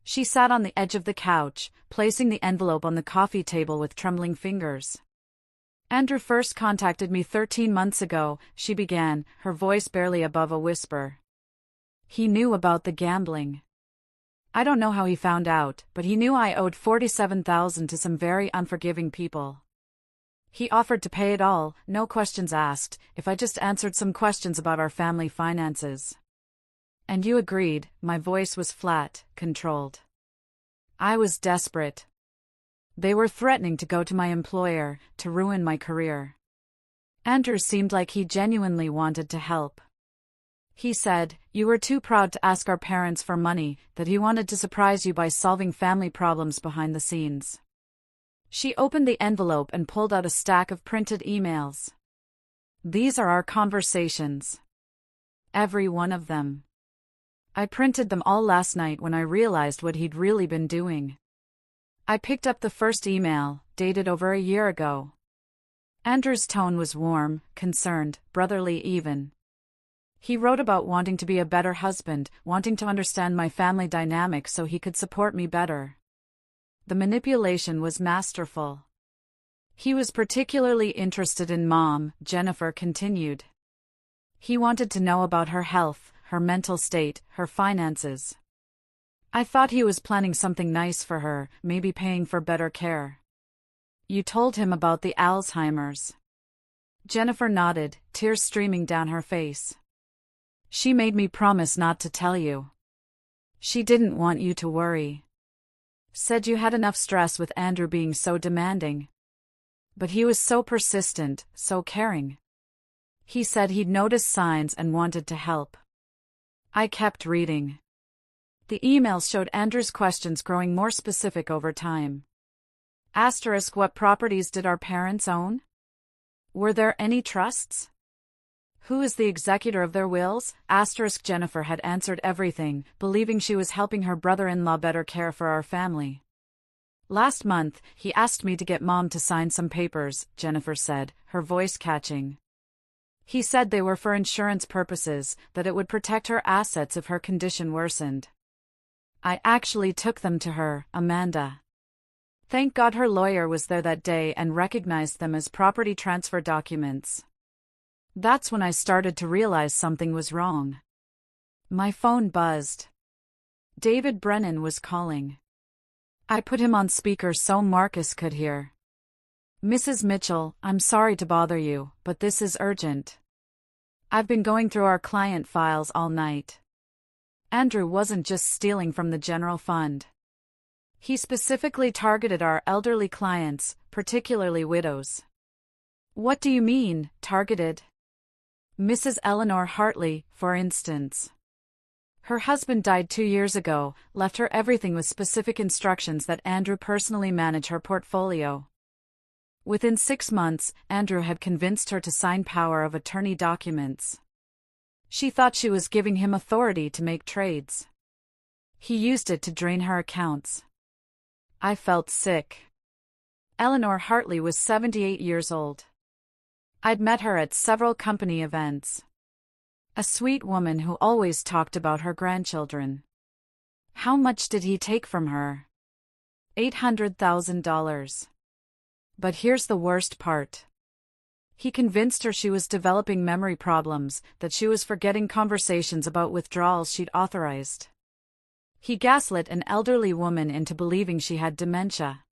She sat on the edge of the couch, placing the envelope on the coffee table with trembling fingers. Andrew first contacted me 13 months ago, she began, her voice barely above a whisper. He knew about the gambling. I don't know how he found out, but he knew I owed $47,000 to some very unforgiving people. He offered to pay it all, no questions asked, if I just answered some questions about our family finances. And you agreed. My voice was flat, controlled. I was desperate. They were threatening to go to my employer, to ruin my career. Andrew seemed like he genuinely wanted to help. He said, you were too proud to ask our parents for money, that he wanted to surprise you by solving family problems behind the scenes. She opened the envelope and pulled out a stack of printed emails. These are our conversations. Every one of them. I printed them all last night when I realized what he'd really been doing. I picked up the first email, dated over a year ago. Andrew's tone was warm, concerned, brotherly even. He wrote about wanting to be a better husband, wanting to understand my family dynamic so he could support me better. The manipulation was masterful. He was particularly interested in Mom, Jennifer continued. He wanted to know about her health, her mental state, her finances. I thought he was planning something nice for her, maybe paying for better care. You told him about the Alzheimer's. Jennifer nodded, tears streaming down her face. She made me promise not to tell you. She didn't want you to worry. Said you had enough stress with Andrew being so demanding. But he was so persistent, so caring. He said he'd noticed signs and wanted to help. I kept reading. The emails showed Andrew's questions growing more specific over time. Asterisk, what properties did our parents own? Were there any trusts? Who is the executor of their wills? Asterisk, Jennifer had answered everything, believing she was helping her brother-in-law better care for our family. Last month, he asked me to get Mom to sign some papers, Jennifer said, her voice catching. He said they were for insurance purposes, that it would protect her assets if her condition worsened. I actually took them to her, Amanda. Thank God her lawyer was there that day and recognized them as property transfer documents. That's when I started to realize something was wrong. My phone buzzed. David Brennan was calling. I put him on speaker so Marcus could hear. Mrs. Mitchell, I'm sorry to bother you, but this is urgent. I've been going through our client files all night. Andrew wasn't just stealing from the general fund. He specifically targeted our elderly clients, particularly widows. What do you mean, targeted? Mrs. Eleanor Hartley, for instance. Her husband died 2 years ago, left her everything with specific instructions that Andrew personally manage her portfolio. Within 6 months, Andrew had convinced her to sign power of attorney documents. She thought she was giving him authority to make trades. He used it to drain her accounts. I felt sick. Eleanor Hartley was 78 years old. I'd met her at several company events. A sweet woman who always talked about her grandchildren. How much did he take from her? $800,000. But here's the worst part. He convinced her she was developing memory problems, that she was forgetting conversations about withdrawals she'd authorized. He gaslit an elderly woman into believing she had dementia.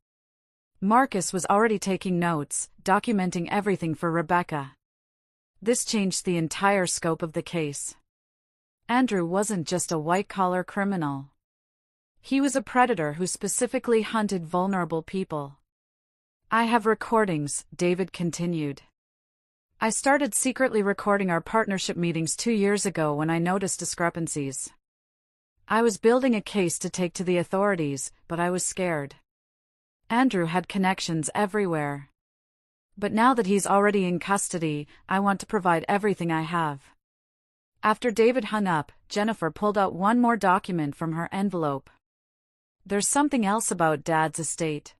Marcus was already taking notes, documenting everything for Rebecca. This changed the entire scope of the case. Andrew wasn't just a white-collar criminal. He was a predator who specifically hunted vulnerable people. I have recordings, David continued. I started secretly recording our partnership meetings 2 years ago when I noticed discrepancies. I was building a case to take to the authorities, but I was scared. Andrew had connections everywhere. But now that he's already in custody, I want to provide everything I have. After David hung up, Jennifer pulled out one more document from her envelope. There's something else about Dad's estate.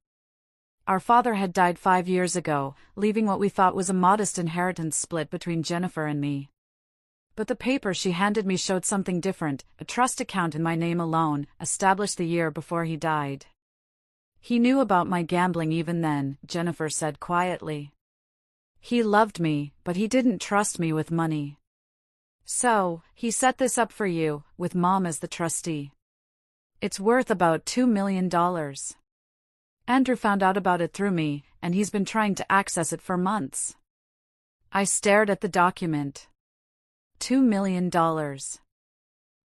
Our father had died 5 years ago, leaving what we thought was a modest inheritance split between Jennifer and me. But the paper she handed me showed something different, a trust account in my name alone, established the year before he died. He knew about my gambling even then, Jennifer said quietly. He loved me, but he didn't trust me with money. So, he set this up for you, with Mom as the trustee. It's worth about $2 million. Andrew found out about it through me, and he's been trying to access it for months. I stared at the document. $2 million.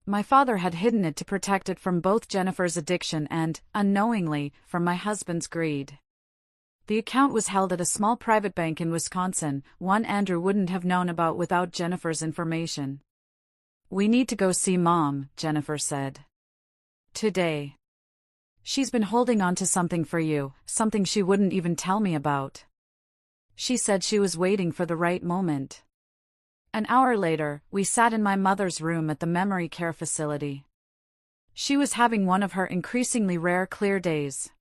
My father had hidden it to protect it from both Jennifer's addiction and, unknowingly, from my husband's greed. The account was held at a small private bank in Wisconsin, one Andrew wouldn't have known about without Jennifer's information. We need to go see Mom, Jennifer said. Today. She's been holding on to something for you, something she wouldn't even tell me about. She said she was waiting for the right moment. An hour later, we sat in my mother's room at the memory care facility. She was having one of her increasingly rare clear days.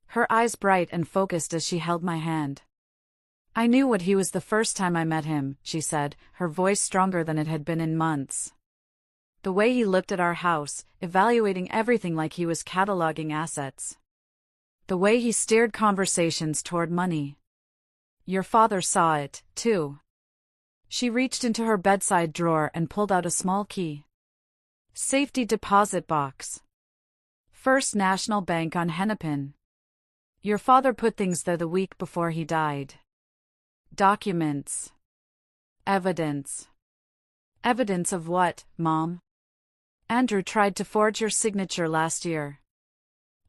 Her eyes bright and focused as she held my hand. I knew what he was the first time I met him, she said, her voice stronger than it had been in months. The way he looked at our house, evaluating everything like he was cataloging assets. The way he steered conversations toward money. Your father saw it, too. She reached into her bedside drawer and pulled out a small key. Safety deposit box. First National Bank on Hennepin. Your father put things there the week before he died. Documents. Evidence. Evidence of what, Mom? Andrew tried to forge your signature last year.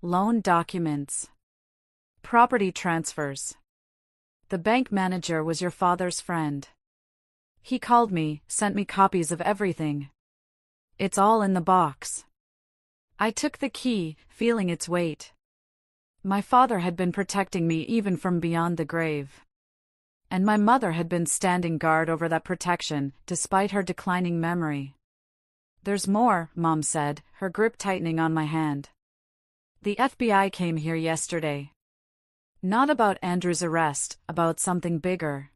Loan documents. Property transfers. The bank manager was your father's friend. He called me, sent me copies of everything. It's all in the box. I took the key, feeling its weight. My father had been protecting me even from beyond the grave. And my mother had been standing guard over that protection, despite her declining memory. There's more, Mom said, her grip tightening on my hand. The FBI came here yesterday. Not about Andrew's arrest, about something bigger.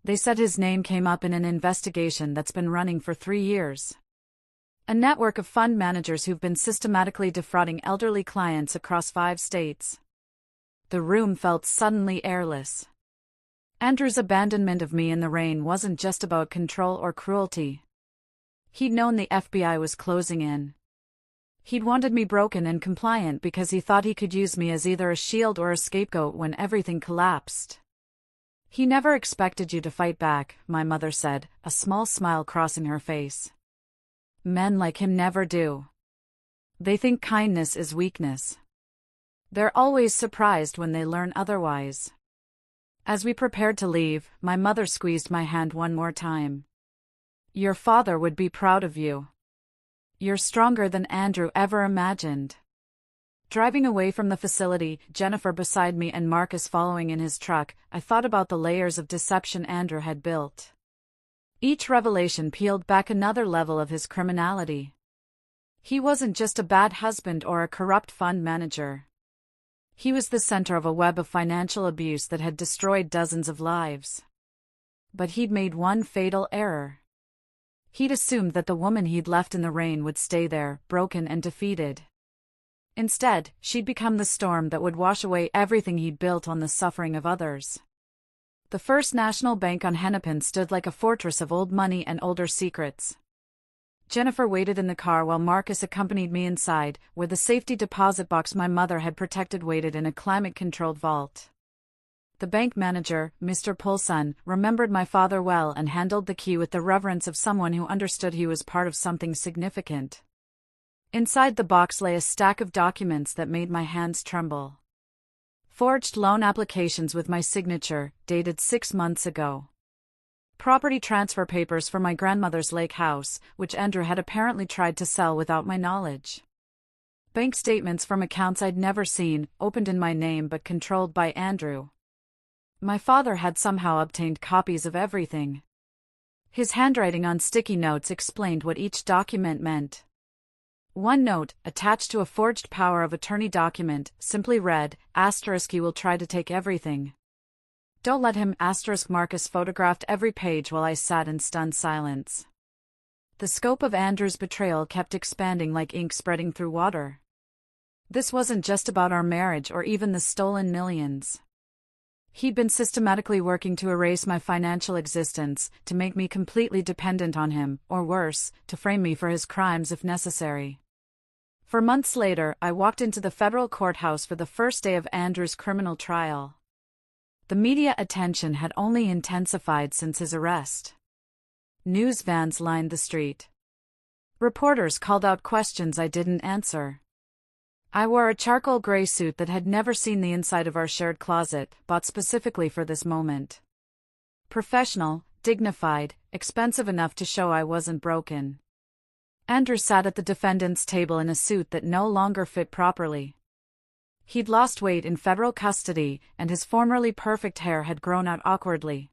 They said his name came up in an investigation that's been running for 3 years. A network of fund managers who've been systematically defrauding elderly clients across 5 states. The room felt suddenly airless. Andrew's abandonment of me in the rain wasn't just about control or cruelty. He'd known the FBI was closing in. He'd wanted me broken and compliant because he thought he could use me as either a shield or a scapegoat when everything collapsed. He never expected you to fight back, my mother said, a small smile crossing her face. Men like him never do. They think kindness is weakness. They're always surprised when they learn otherwise. As we prepared to leave, my mother squeezed my hand one more time. Your father would be proud of you. You're stronger than Andrew ever imagined. Driving away from the facility, Jennifer beside me and Marcus following in his truck, I thought about the layers of deception Andrew had built. Each revelation peeled back another level of his criminality. He wasn't just a bad husband or a corrupt fund manager. He was the center of a web of financial abuse that had destroyed dozens of lives. But he'd made one fatal error. He'd assumed that the woman he'd left in the rain would stay there, broken and defeated. Instead, she'd become the storm that would wash away everything he'd built on the suffering of others. The First National Bank on Hennepin stood like a fortress of old money and older secrets. Jennifer waited in the car while Marcus accompanied me inside, where the safety deposit box my mother had protected waited in a climate-controlled vault. The bank manager, Mr. Poulson, remembered my father well and handled the key with the reverence of someone who understood he was part of something significant. Inside the box lay a stack of documents that made my hands tremble. Forged loan applications with my signature, dated 6 months ago. Property transfer papers for my grandmother's lake house, which Andrew had apparently tried to sell without my knowledge. Bank statements from accounts I'd never seen, opened in my name but controlled by Andrew. My father had somehow obtained copies of everything. His handwriting on sticky notes explained what each document meant. One note, attached to a forged power of attorney document, simply read, "He will try to take everything. Don't let him." Marcus photographed every page while I sat in stunned silence. The scope of Andrew's betrayal kept expanding like ink spreading through water. This wasn't just about our marriage or even the stolen millions. He'd been systematically working to erase my financial existence, to make me completely dependent on him, or worse, to frame me for his crimes if necessary. For months later, I walked into the federal courthouse for the first day of Andrew's criminal trial. The media attention had only intensified since his arrest. News vans lined the street. Reporters called out questions I didn't answer. I wore a charcoal gray suit that had never seen the inside of our shared closet, bought specifically for this moment. Professional, dignified, expensive enough to show I wasn't broken. Andrew sat at the defendant's table in a suit that no longer fit properly. He'd lost weight in federal custody, and his formerly perfect hair had grown out awkwardly.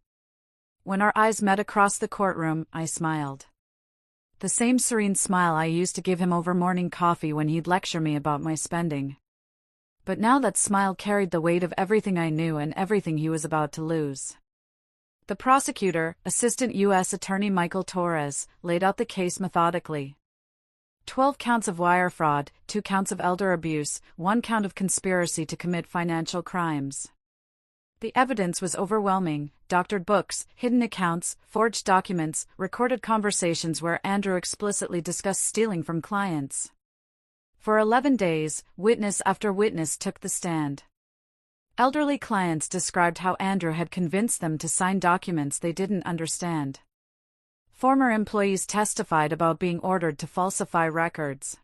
When our eyes met across the courtroom, I smiled. The same serene smile I used to give him over morning coffee when he'd lecture me about my spending. But now that smile carried the weight of everything I knew and everything he was about to lose. The prosecutor, Assistant U.S. Attorney Michael Torres, laid out the case methodically. 12 counts of wire fraud, 2 counts of elder abuse, 1 count of conspiracy to commit financial crimes. The evidence was overwhelming: doctored books, hidden accounts, forged documents, recorded conversations where Andrew explicitly discussed stealing from clients. For 11 days, witness after witness took the stand. Elderly clients described how Andrew had convinced them to sign documents they didn't understand. Former employees testified about being ordered to falsify records.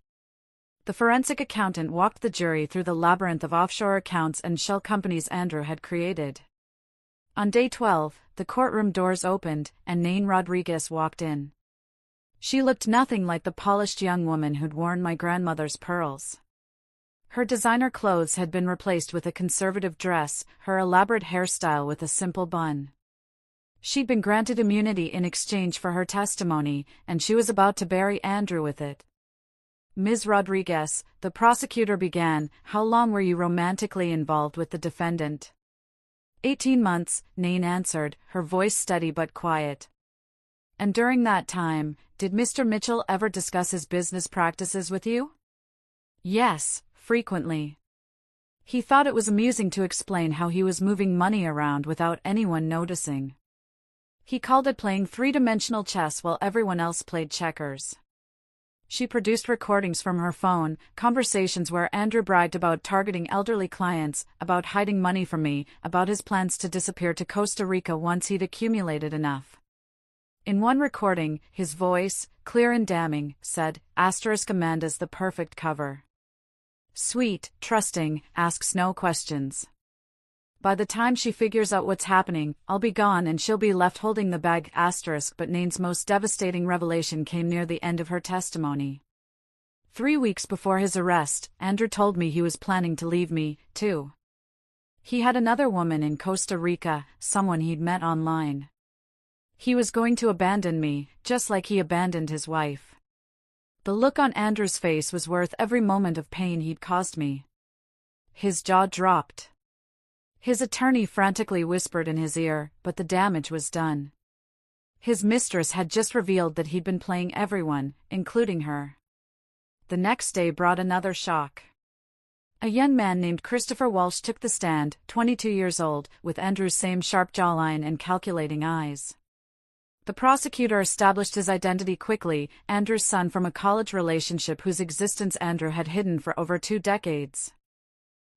The forensic accountant walked the jury through the labyrinth of offshore accounts and shell companies Andrew had created. On day 12, the courtroom doors opened, and Nain Rodriguez walked in. She looked nothing like the polished young woman who'd worn my grandmother's pearls. Her designer clothes had been replaced with a conservative dress, her elaborate hairstyle with a simple bun. She'd been granted immunity in exchange for her testimony, and she was about to bury Andrew with it. "Ms. Rodriguez," the prosecutor began, "how long were you romantically involved with the defendant?" 18 months, Nain answered, her voice steady but quiet. "And during that time, did Mr. Mitchell ever discuss his business practices with you?" "Yes, frequently. He thought it was amusing to explain how he was moving money around without anyone noticing. He called it playing three-dimensional chess while everyone else played checkers." She produced recordings from her phone, conversations where Andrew bragged about targeting elderly clients, about hiding money from me, about his plans to disappear to Costa Rica once he'd accumulated enough. In one recording, his voice, clear and damning, said, "Amanda's the perfect cover. Sweet, trusting, asks no questions. By the time she figures out what's happening, I'll be gone and she'll be left holding the bag." But Nain's most devastating revelation came near the end of her testimony. 3 weeks before his arrest, Andrew told me he was planning to leave me, too. He had another woman in Costa Rica, someone he'd met online. He was going to abandon me, just like he abandoned his wife. The look on Andrew's face was worth every moment of pain he'd caused me. His jaw dropped. His attorney frantically whispered in his ear, but the damage was done. His mistress had just revealed that he'd been playing everyone, including her. The next day brought another shock. A young man named Christopher Walsh took the stand, 22 years old, with Andrew's same sharp jawline and calculating eyes. The prosecutor established his identity quickly: Andrew's son from a college relationship whose existence Andrew had hidden for over 2 decades.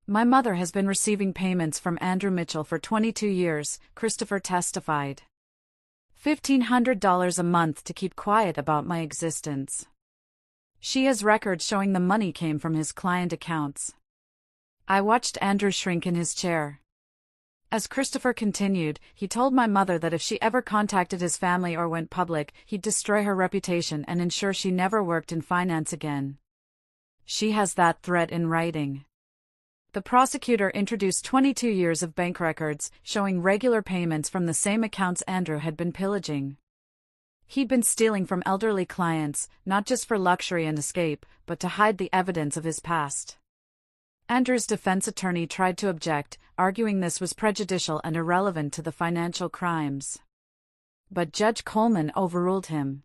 "My mother has been receiving payments from Andrew Mitchell for 22 years, Christopher testified. $1,500 a month to keep quiet about my existence. She has records showing the money came from his client accounts." I watched Andrew shrink in his chair. As Christopher continued, he told my mother that if she ever contacted his family or went public, he'd destroy her reputation and ensure she never worked in finance again. She has that threat in writing. The prosecutor introduced 22 years of bank records, showing regular payments from the same accounts Andrew had been pillaging. He'd been stealing from elderly clients, not just for luxury and escape, but to hide the evidence of his past. Andrew's defense attorney tried to object, arguing this was prejudicial and irrelevant to the financial crimes. But Judge Coleman overruled him.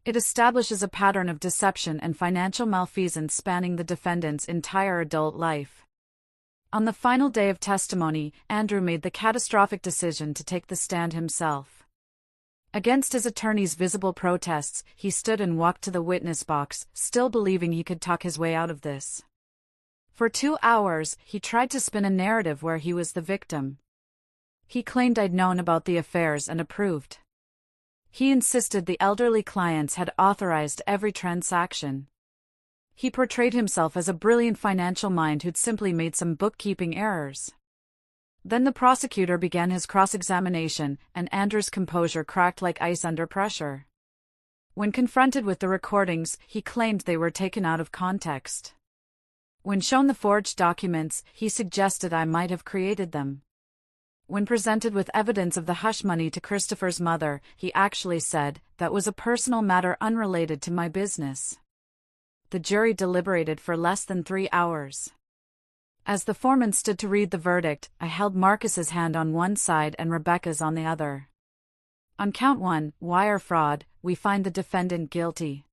It establishes a pattern of deception and financial malfeasance spanning the defendant's entire adult life. On the final day of testimony, Andrew made the catastrophic decision to take the stand himself. Against his attorney's visible protests, he stood and walked to the witness box, still believing he could talk his way out of this. For 2 hours, he tried to spin a narrative where he was the victim. He claimed I'd known about the affairs and approved. He insisted the elderly clients had authorized every transaction. He portrayed himself as a brilliant financial mind who'd simply made some bookkeeping errors. Then the prosecutor began his cross-examination, and Andrew's composure cracked like ice under pressure. When confronted with the recordings, he claimed they were taken out of context. When shown the forged documents, he suggested I might have created them. When presented with evidence of the hush money to Christopher's mother, he actually said, "That was a personal matter unrelated to my business." The jury deliberated for less than 3 hours. As the foreman stood to read the verdict, I held Marcus's hand on one side and Rebecca's on the other. On count 1, wire fraud, we find the defendant guilty.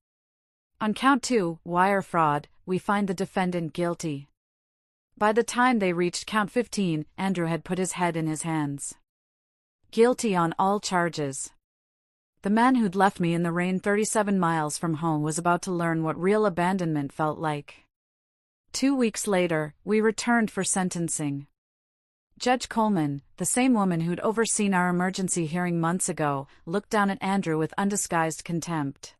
On count 2, wire fraud, we find the defendant guilty. By the time they reached count 15, Andrew had put his head in his hands. Guilty on all charges. The man who'd left me in the rain 37 miles from home was about to learn what real abandonment felt like. 2 weeks later, we returned for sentencing. Judge Coleman, the same woman who'd overseen our emergency hearing months ago, looked down at Andrew with undisguised contempt.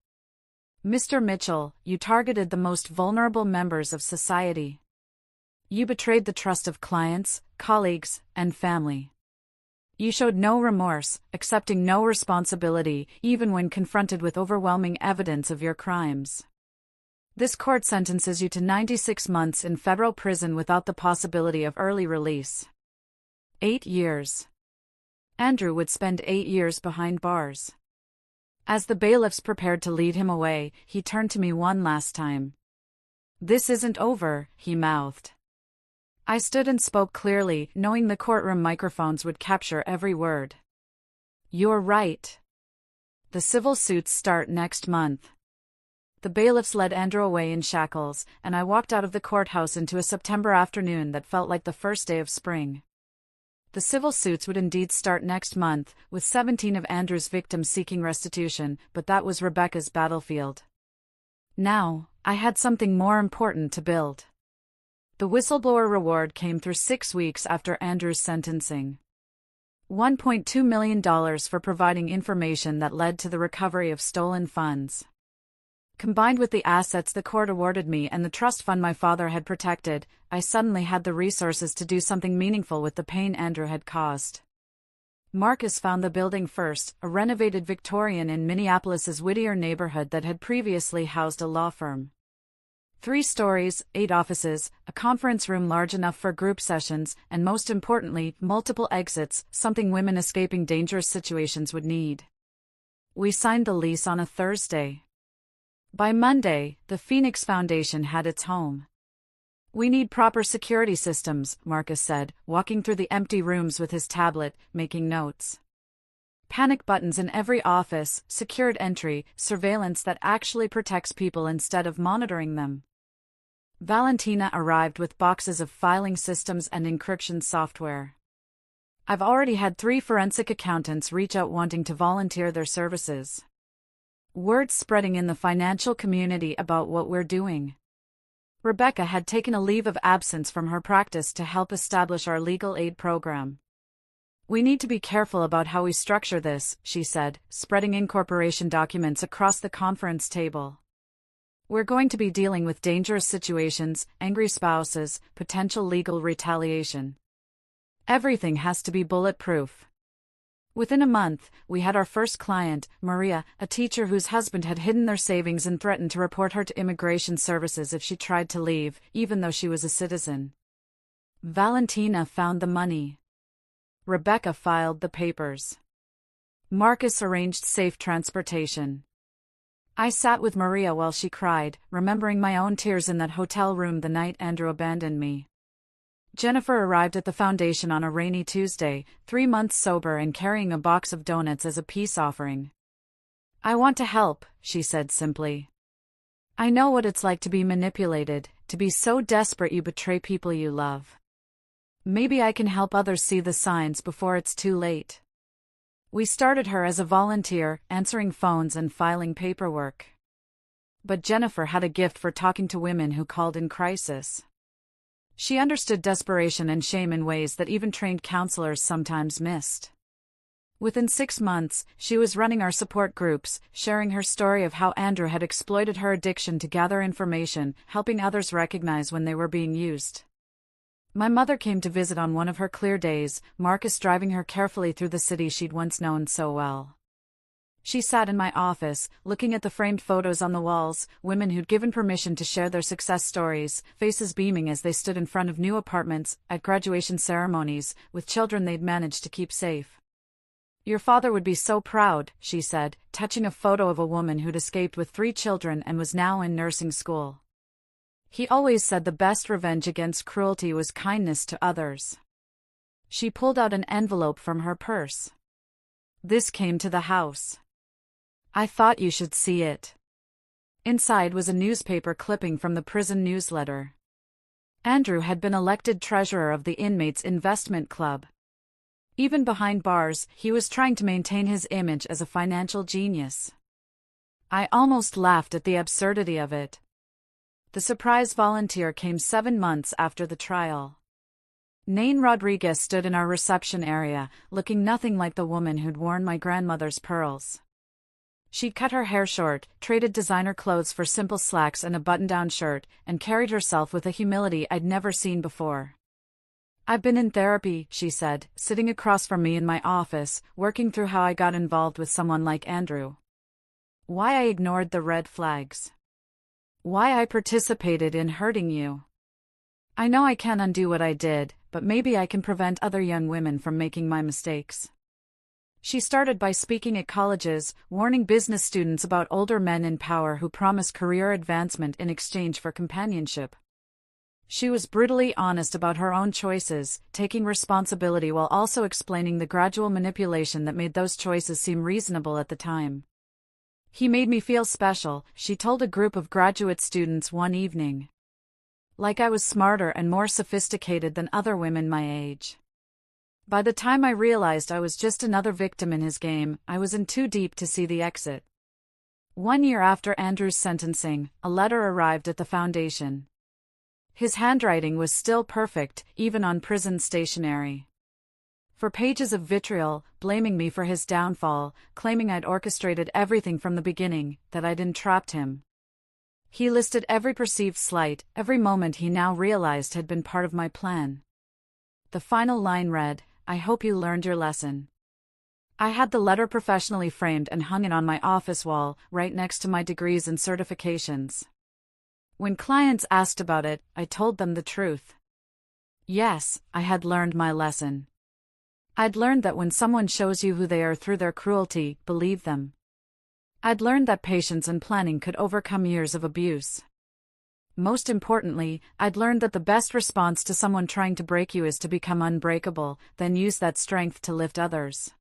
"Mr. Mitchell, you targeted the most vulnerable members of society. You betrayed the trust of clients, colleagues, and family. You showed no remorse, accepting no responsibility, even when confronted with overwhelming evidence of your crimes. This court sentences you to 96 months in federal prison without the possibility of early release. 8 years. Andrew would spend 8 years behind bars. As the bailiffs prepared to lead him away, he turned to me one last time. "This isn't over," he mouthed. I stood and spoke clearly, knowing the courtroom microphones would capture every word. "You're right. The civil suits start next month." The bailiffs led Andrew away in shackles, and I walked out of the courthouse into a September afternoon that felt like the first day of spring. The civil suits would indeed start next month, with 17 of Andrew's victims seeking restitution, but that was Rebecca's battlefield. Now, I had something more important to build. The whistleblower reward came through 6 weeks after Andrew's sentencing. $1.2 million for providing information that led to the recovery of stolen funds. Combined with the assets the court awarded me and the trust fund my father had protected, I suddenly had the resources to do something meaningful with the pain Andrew had caused. Marcus found the building first, a renovated Victorian in Minneapolis's Whittier neighborhood that had previously housed a law firm. 3 stories, 8 offices, a conference room large enough for group sessions, and most importantly, multiple exits, something women escaping dangerous situations would need. We signed the lease on a Thursday. By Monday, the Phoenix Foundation had its home. "We need proper security systems," Marcus said, walking through the empty rooms with his tablet, making notes. "Panic buttons in every office, secured entry, surveillance that actually protects people instead of monitoring them." Valentina arrived with boxes of filing systems and encryption software. "I've already had 3 forensic accountants reach out wanting to volunteer their services. Word's spreading in the financial community about what we're doing." Rebecca had taken a leave of absence from her practice to help establish our legal aid program. "We need to be careful about how we structure this," she said, spreading incorporation documents across the conference table. "We're going to be dealing with dangerous situations, angry spouses, potential legal retaliation. Everything has to be bulletproof. Within a month, we had our first client, Maria, a teacher whose husband had hidden their savings and threatened to report her to immigration services if she tried to leave, even though she was a citizen. Valentina found the money. Rebecca filed the papers. Marcus arranged safe transportation. I sat with Maria while she cried, remembering my own tears in that hotel room the night Andrew abandoned me. Jennifer arrived at the foundation on a rainy Tuesday, 3 months sober and carrying a box of donuts as a peace offering. "I want to help," she said simply. "I know what it's like to be manipulated, to be so desperate you betray people you love. Maybe I can help others see the signs before it's too late." We started her as a volunteer, answering phones and filing paperwork. But Jennifer had a gift for talking to women who called in crisis. She understood desperation and shame in ways that even trained counselors sometimes missed. Within 6 months, she was running our support groups, sharing her story of how Andrew had exploited her addiction to gather information, helping others recognize when they were being used. My mother came to visit on one of her clear days, Marcus driving her carefully through the city she'd once known so well. She sat in my office, looking at the framed photos on the walls, women who'd given permission to share their success stories, faces beaming as they stood in front of new apartments, at graduation ceremonies, with children they'd managed to keep safe. "Your father would be so proud," she said, touching a photo of a woman who'd escaped with 3 children and was now in nursing school. "He always said the best revenge against cruelty was kindness to others." She pulled out an envelope from her purse. "This came to the house. I thought you should see it." Inside was a newspaper clipping from the prison newsletter. Andrew had been elected treasurer of the Inmates Investment Club. Even behind bars, he was trying to maintain his image as a financial genius. I almost laughed at the absurdity of it. The surprise volunteer came 7 months after the trial. Nain Rodriguez stood in our reception area, looking nothing like the woman who'd worn my grandmother's pearls. She'd cut her hair short, traded designer clothes for simple slacks and a button-down shirt, and carried herself with a humility I'd never seen before. "I've been in therapy," she said, sitting across from me in my office, working through how I got involved with someone like Andrew. Why I ignored the red flags. Why I participated in hurting you. I know I can't undo what I did, but maybe I can prevent other young women from making my mistakes. She started by speaking at colleges, warning business students about older men in power who promise career advancement in exchange for companionship. She was brutally honest about her own choices, taking responsibility while also explaining the gradual manipulation that made those choices seem reasonable at the time. "He made me feel special," she told a group of graduate students one evening. "Like I was smarter and more sophisticated than other women my age." By the time I realized I was just another victim in his game, I was in too deep to see the exit. 1 year after Andrew's sentencing, a letter arrived at the foundation. His handwriting was still perfect, even on prison stationery. For pages of vitriol, blaming me for his downfall, claiming I'd orchestrated everything from the beginning, that I'd entrapped him. He listed every perceived slight, every moment he now realized had been part of my plan. The final line read, "I hope you learned your lesson." I had the letter professionally framed and hung it on my office wall, right next to my degrees and certifications. When clients asked about it, I told them the truth. Yes, I had learned my lesson. I'd learned that when someone shows you who they are through their cruelty, believe them. I'd learned that patience and planning could overcome years of abuse. Most importantly, I'd learned that the best response to someone trying to break you is to become unbreakable, then use that strength to lift others.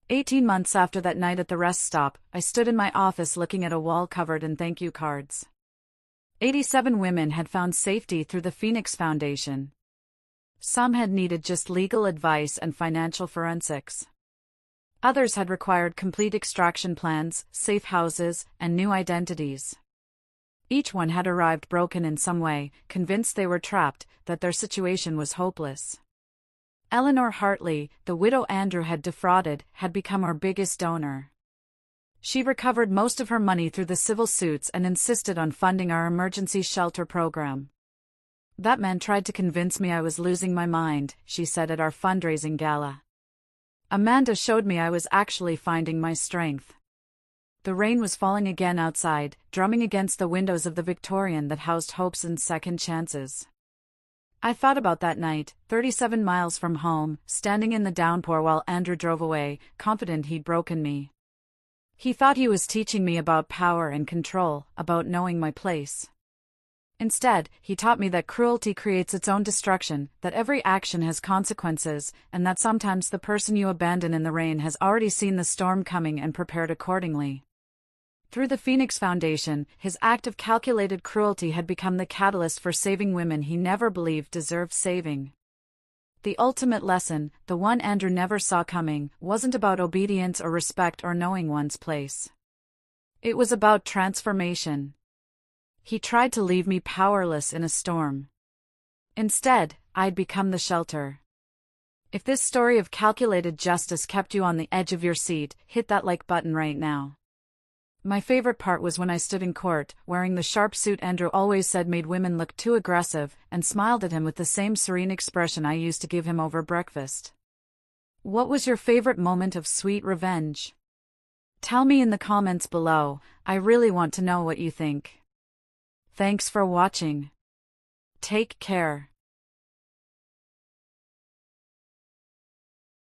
18 months after that night at the rest stop, I stood in my office looking at a wall covered in thank you cards. 87 women had found safety through the Phoenix Foundation. Some had needed just legal advice and financial forensics. Others had required complete extraction plans, safe houses, and new identities. Each one had arrived broken in some way, convinced they were trapped, that their situation was hopeless. Eleanor Hartley, the widow Andrew had defrauded, had become our biggest donor. She recovered most of her money through the civil suits and insisted on funding our emergency shelter program. That man tried to convince me I was losing my mind, she said at our fundraising gala. Amanda showed me I was actually finding my strength. The rain was falling again outside, drumming against the windows of the Victorian that housed hopes and second chances. I thought about that night, 37 miles from home, standing in the downpour while Andrew drove away, confident he'd broken me. He thought he was teaching me about power and control, about knowing my place. Instead, he taught me that cruelty creates its own destruction, that every action has consequences, and that sometimes the person you abandon in the rain has already seen the storm coming and prepared accordingly. Through the Phoenix Foundation, his act of calculated cruelty had become the catalyst for saving women he never believed deserved saving. The ultimate lesson, the one Andrew never saw coming, wasn't about obedience or respect or knowing one's place. It was about transformation. He tried to leave me powerless in a storm. Instead, I'd become the shelter. If this story of calculated justice kept you on the edge of your seat, hit that like button right now. My favorite part was when I stood in court, wearing the sharp suit Andrew always said made women look too aggressive, and smiled at him with the same serene expression I used to give him over breakfast. What was your favorite moment of sweet revenge? Tell me in the comments below, I really want to know what you think. Thanks for watching. Take care.